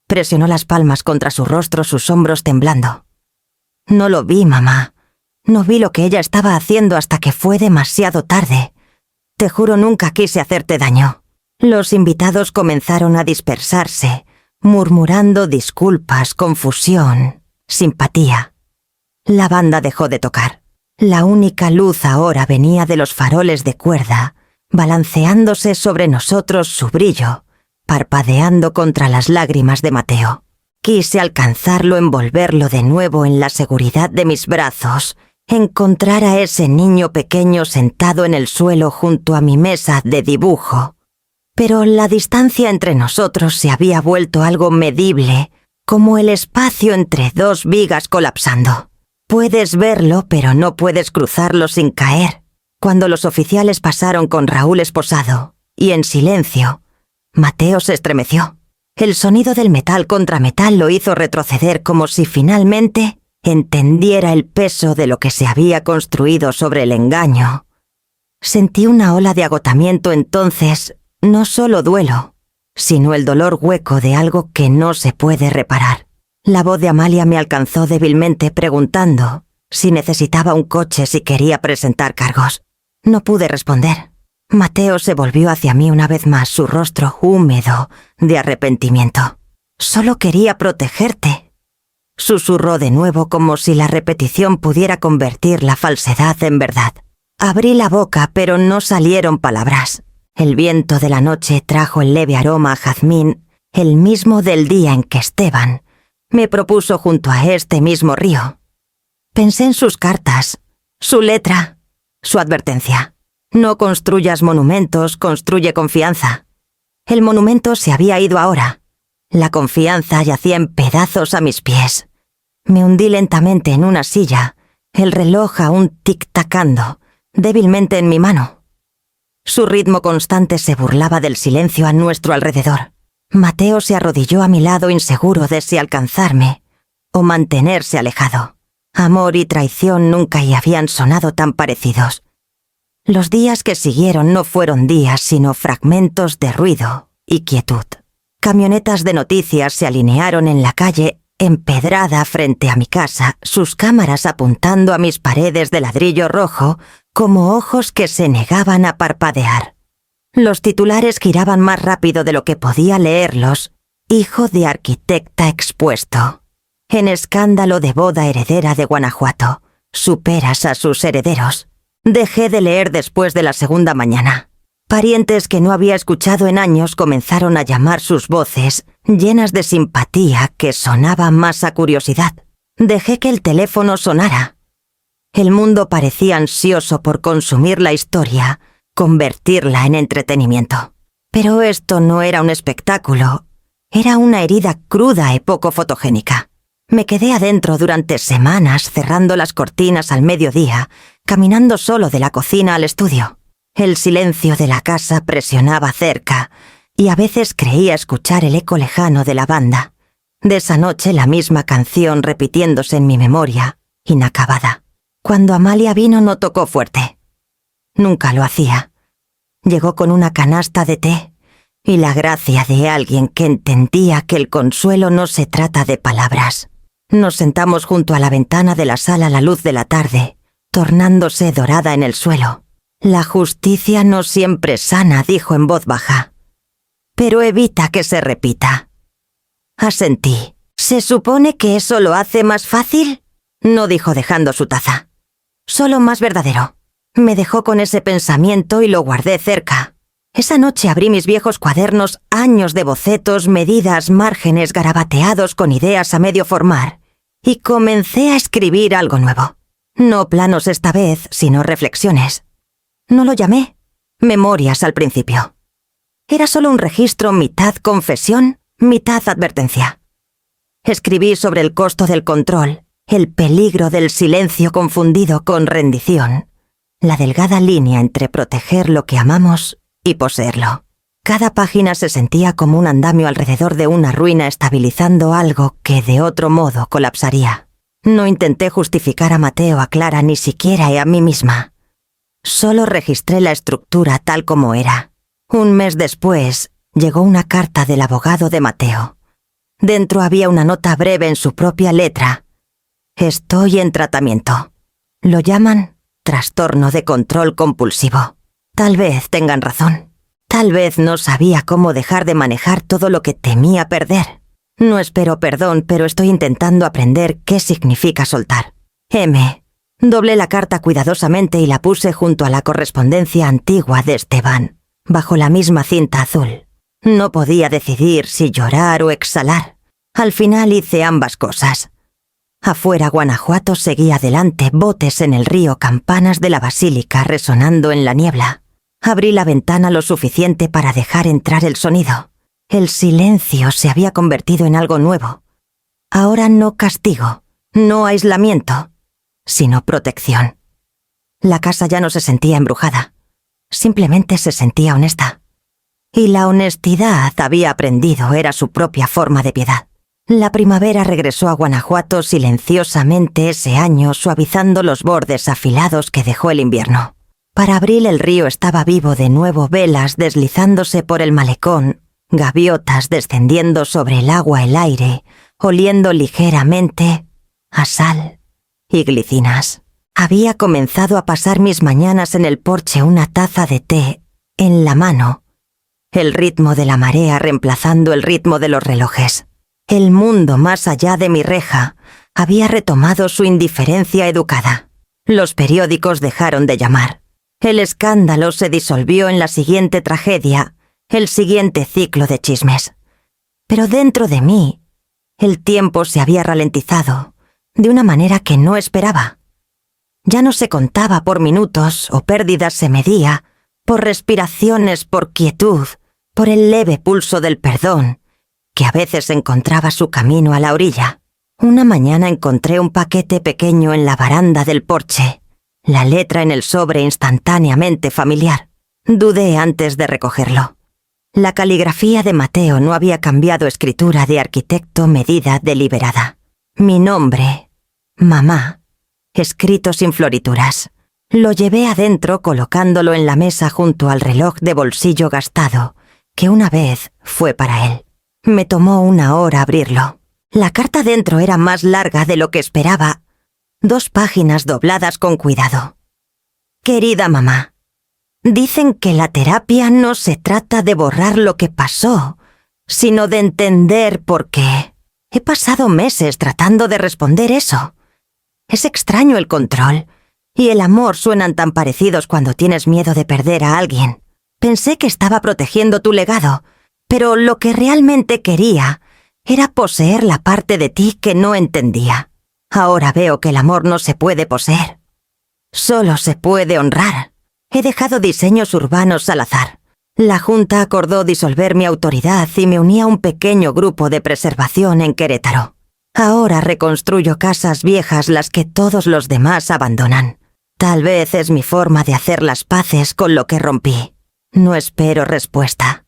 Presionó las palmas contra su rostro, sus hombros temblando. No lo vi, mamá. No vi lo que ella estaba haciendo hasta que fue demasiado tarde. Te juro, nunca quise hacerte daño. Los invitados comenzaron a dispersarse, murmurando disculpas, confusión, simpatía. La banda dejó de tocar. La única luz ahora venía de los faroles de cuerda, balanceándose sobre nosotros su brillo, parpadeando contra las lágrimas de Mateo. Quise alcanzarlo, envolverlo de nuevo en la seguridad de mis brazos, encontrar a ese niño pequeño sentado en el suelo junto a mi mesa de dibujo. Pero la distancia entre nosotros se había vuelto algo medible, como el espacio entre dos vigas colapsando. Puedes verlo, pero no puedes cruzarlo sin caer. Cuando los oficiales pasaron con Raúl esposado, y en silencio, Mateo se estremeció. El sonido del metal contra metal lo hizo retroceder, como si finalmente entendiera el peso de lo que se había construido sobre el engaño. Sentí una ola de agotamiento entonces, no solo duelo, sino el dolor hueco de algo que no se puede reparar. La voz de Amalia me alcanzó débilmente preguntando si necesitaba un coche, si quería presentar cargos. No pude responder. Mateo se volvió hacia mí una vez más, su rostro húmedo de arrepentimiento. Solo quería protegerte. Susurró de nuevo, como si la repetición pudiera convertir la falsedad en verdad. Abrí la boca, pero no salieron palabras. El viento de la noche trajo el leve aroma a jazmín, el mismo del día en que Esteban me propuso junto a este mismo río. Pensé en sus cartas, su letra, su advertencia. No construyas monumentos, construye confianza. El monumento se había ido ahora. La confianza yacía en pedazos a mis pies. Me hundí lentamente en una silla, el reloj aún tic-tacando, débilmente en mi mano. Su ritmo constante se burlaba del silencio a nuestro alrededor. Mateo se arrodilló a mi lado, inseguro de si alcanzarme o mantenerse alejado. Amor y traición nunca y habían sonado tan parecidos. Los días que siguieron no fueron días, sino fragmentos de ruido y quietud. Camionetas de noticias se alinearon en la calle empedrada frente a mi casa, sus cámaras apuntando a mis paredes de ladrillo rojo como ojos que se negaban a parpadear. Los titulares giraban más rápido de lo que podía leerlos. Hijo de arquitecta expuesto. En escándalo de boda heredera de Guanajuato. Superas a sus herederos. Dejé de leer después de la segunda mañana. Parientes que no había escuchado en años comenzaron a llamar sus voces, llenas de simpatía que sonaba más a curiosidad. Dejé que el teléfono sonara. El mundo parecía ansioso por consumir la historia, convertirla en entretenimiento. Pero esto no era un espectáculo, era una herida cruda y poco fotogénica. Me quedé adentro durante semanas, cerrando las cortinas al mediodía, caminando solo de la cocina al estudio. El silencio de la casa presionaba cerca, y a veces creía escuchar el eco lejano de la banda. De esa noche la misma canción repitiéndose en mi memoria, inacabada. Cuando Amalia vino no tocó fuerte. Nunca lo hacía. Llegó con una canasta de té y la gracia de alguien que entendía que el consuelo no se trata de palabras. Nos sentamos junto a la ventana de la sala a la luz de la tarde, tornándose dorada en el suelo. La justicia no siempre sana, dijo en voz baja, pero evita que se repita. Asentí. ¿Se supone que eso lo hace más fácil? No dijo dejando su taza. Solo más verdadero. Me dejó con ese pensamiento y lo guardé cerca. Esa noche abrí mis viejos cuadernos, años de bocetos, medidas, márgenes garabateados con ideas a medio formar, y comencé a escribir algo nuevo. No planos esta vez, sino reflexiones. No lo llamé memorias al principio. Era solo un registro mitad confesión, mitad advertencia. Escribí sobre el costo del control, el peligro del silencio confundido con rendición, la delgada línea entre proteger lo que amamos y poseerlo. Cada página se sentía como un andamio alrededor de una ruina estabilizando algo que de otro modo colapsaría. No intenté justificar a Mateo, a Clara, ni siquiera a mí misma. Solo registré la estructura tal como era. Un mes después, llegó una carta del abogado de Mateo. Dentro había una nota breve en su propia letra. Estoy en tratamiento. Lo llaman trastorno de control compulsivo. Tal vez tengan razón. Tal vez no sabía cómo dejar de manejar todo lo que temía perder. No espero perdón, pero estoy intentando aprender qué significa soltar. M. Doblé la carta cuidadosamente y la puse junto a la correspondencia antigua de Esteban, bajo la misma cinta azul. No podía decidir si llorar o exhalar. Al final hice ambas cosas. Afuera, Guanajuato seguía adelante, botes en el río, campanas de la basílica resonando en la niebla. Abrí la ventana lo suficiente para dejar entrar el sonido. El silencio se había convertido en algo nuevo. Ahora no castigo, no aislamiento, sino protección. La casa ya no se sentía embrujada, simplemente se sentía honesta. Y la honestidad, había aprendido, era su propia forma de piedad. La primavera regresó a Guanajuato silenciosamente ese año, suavizando los bordes afilados que dejó el invierno. Para abril el río estaba vivo de nuevo, velas deslizándose por el malecón, gaviotas descendiendo sobre el agua, el aire, oliendo ligeramente a sal y glicinas. Había comenzado a pasar mis mañanas en el porche, una taza de té en la mano, el ritmo de la marea reemplazando el ritmo de los relojes. El mundo más allá de mi reja había retomado su indiferencia educada. Los periódicos dejaron de llamar. El escándalo se disolvió en la siguiente tragedia, el siguiente ciclo de chismes. Pero dentro de mí, el tiempo se había ralentizado, de una manera que no esperaba. Ya no se contaba por minutos o pérdidas, se medía por respiraciones, por quietud, por el leve pulso del perdón, que a veces encontraba su camino a la orilla. Una mañana encontré un paquete pequeño en la baranda del porche, la letra en el sobre instantáneamente familiar. Dudé antes de recogerlo. La caligrafía de Mateo no había cambiado, escritura de arquitecto, medida deliberada. Mi nombre, mamá, escrito sin florituras. Lo llevé adentro colocándolo en la mesa junto al reloj de bolsillo gastado, que una vez fue para él. Me tomó 1 hora abrirlo. La carta dentro era más larga de lo que esperaba. 2 páginas dobladas con cuidado. Querida mamá, dicen que la terapia no se trata de borrar lo que pasó, sino de entender por qué. He pasado meses tratando de responder eso. Es extraño el control, y el amor suenan tan parecidos cuando tienes miedo de perder a alguien. Pensé que estaba protegiendo tu legado, pero lo que realmente quería era poseer la parte de ti que no entendía. Ahora veo que el amor no se puede poseer. Solo se puede honrar. He dejado diseños urbanos al azar. La Junta acordó disolver mi autoridad y me uní a un pequeño grupo de preservación en Querétaro. Ahora reconstruyo casas viejas, las que todos los demás abandonan. Tal vez es mi forma de hacer las paces con lo que rompí. No espero respuesta.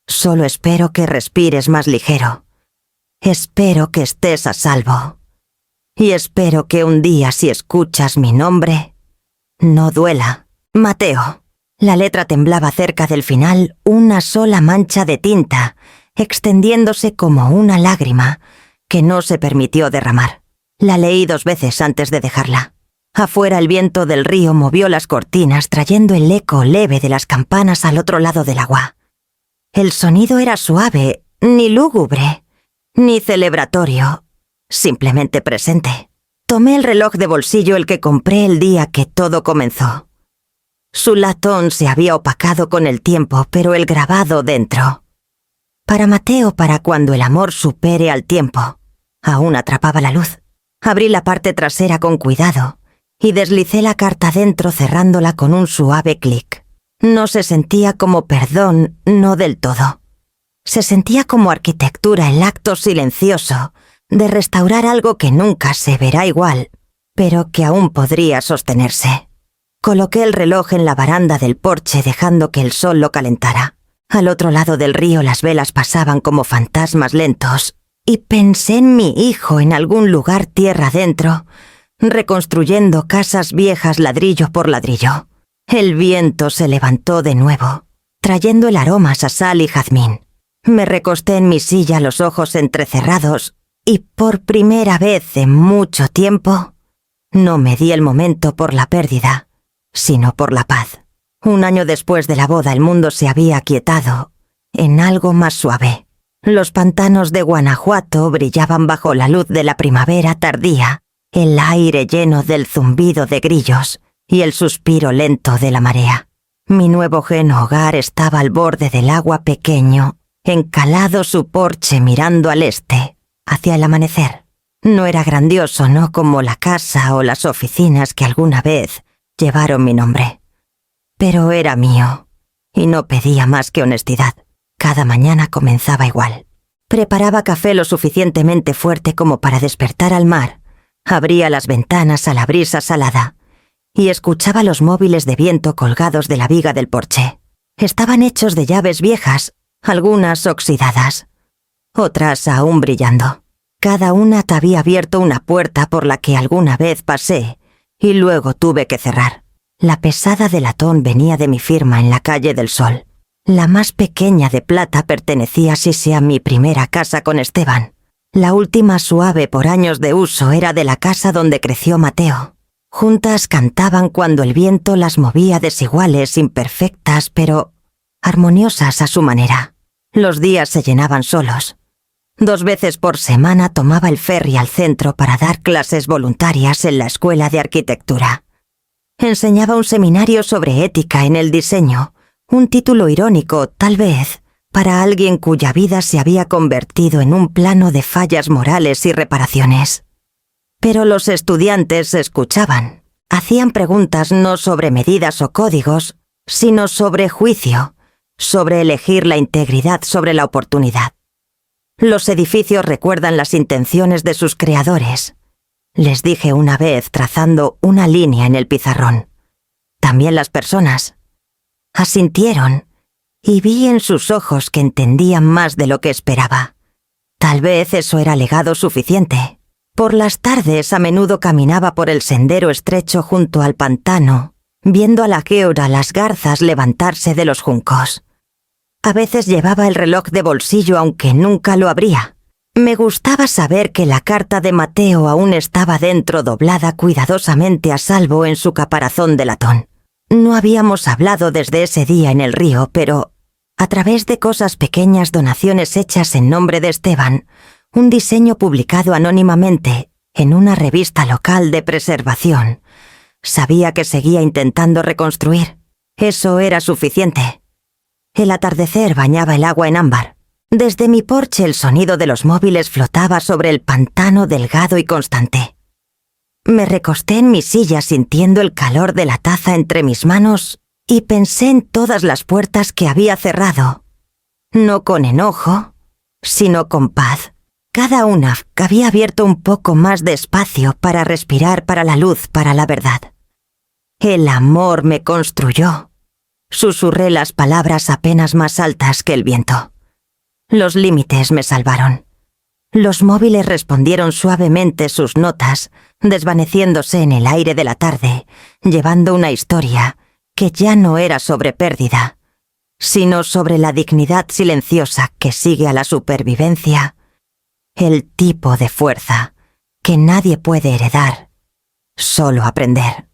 Solo espero que respires más ligero. Espero que estés a salvo. Y espero que un día, si escuchas mi nombre, no duela. Mateo. La letra temblaba cerca del final, una sola mancha de tinta, extendiéndose como una lágrima, que no se permitió derramar. La leí 2 veces antes de dejarla. Afuera el viento del río movió las cortinas, trayendo el eco leve de las campanas al otro lado del agua. El sonido era suave, ni lúgubre, ni celebratorio, simplemente presente. Tomé el reloj de bolsillo, el que compré el día que todo comenzó. Su latón se había opacado con el tiempo, pero el grabado dentro. Para Mateo, para cuando el amor supere al tiempo, aún atrapaba la luz. Abrí la parte trasera con cuidado y deslicé la carta dentro, cerrándola con un suave clic. No se sentía como perdón, no del todo. Se sentía como arquitectura, el acto silencioso de restaurar algo que nunca se verá igual, pero que aún podría sostenerse. Coloqué el reloj en la baranda del porche, dejando que el sol lo calentara. Al otro lado del río las velas pasaban como fantasmas lentos, y pensé en mi hijo en algún lugar tierra adentro, reconstruyendo casas viejas ladrillo por ladrillo. El viento se levantó de nuevo, trayendo el aroma a sal y jazmín. Me recosté en mi silla, los ojos entrecerrados, y por primera vez en mucho tiempo, no me di el momento por la pérdida, sino por la paz. 1 año después de la boda, el mundo se había aquietado en algo más suave. Los pantanos de Guanajuato brillaban bajo la luz de la primavera tardía, el aire lleno del zumbido de grillos y el suspiro lento de la marea. Mi nuevo ajeno hogar estaba al borde del agua pequeño, encalado su porche mirando al este, hacia el amanecer. No era grandioso, no como la casa o las oficinas que alguna vez llevaron mi nombre. Pero era mío, y no pedía más que honestidad. Cada mañana comenzaba igual. Preparaba café lo suficientemente fuerte como para despertar al mar, abría las ventanas a la brisa salada y escuchaba los móviles de viento colgados de la viga del porche. Estaban hechos de llaves viejas, algunas oxidadas, otras aún brillando. Cada una había abierto una puerta por la que alguna vez pasé y luego tuve que cerrar. La pesada de latón venía de mi firma en la calle del Sol. La más pequeña de plata pertenecía a mi primera casa con Esteban. La última, suave por años de uso, era de la casa donde creció Mateo. Juntas cantaban cuando el viento las movía, desiguales, imperfectas, pero armoniosas a su manera. Los días se llenaban solos. 2 veces por semana tomaba el ferry al centro para dar clases voluntarias en la escuela de arquitectura. Enseñaba un seminario sobre ética en el diseño, un título irónico, tal vez, para alguien cuya vida se había convertido en un plano de fallas morales y reparaciones. Pero los estudiantes escuchaban. Hacían preguntas no sobre medidas o códigos, sino sobre juicio, sobre elegir la integridad sobre la oportunidad. Los edificios recuerdan las intenciones de sus creadores, les dije una vez trazando una línea en el pizarrón. También las personas. Asintieron, y vi en sus ojos que entendían más de lo que esperaba. Tal vez eso era legado suficiente. Por las tardes a menudo caminaba por el sendero estrecho junto al pantano, viendo a la geora las garzas levantarse de los juncos. A veces llevaba el reloj de bolsillo, aunque nunca lo abría. Me gustaba saber que la carta de Mateo aún estaba dentro, doblada cuidadosamente a salvo en su caparazón de latón. No habíamos hablado desde ese día en el río, pero a través de cosas pequeñas, donaciones hechas en nombre de Esteban, un diseño publicado anónimamente en una revista local de preservación, sabía que seguía intentando reconstruir. Eso era suficiente. El atardecer bañaba el agua en ámbar. Desde mi porche el sonido de los móviles flotaba sobre el pantano delgado y constante. Me recosté en mi silla sintiendo el calor de la taza entre mis manos y pensé en todas las puertas que había cerrado. No con enojo, sino con paz. Cada una que había abierto un poco más de espacio para respirar, para la luz, para la verdad. El amor me construyó. Susurré las palabras apenas más altas que el viento. Los límites me salvaron. Los móviles respondieron suavemente sus notas, desvaneciéndose en el aire de la tarde, llevando una historia que ya no era sobre pérdida, sino sobre la dignidad silenciosa que sigue a la supervivencia, el tipo de fuerza que nadie puede heredar, solo aprender.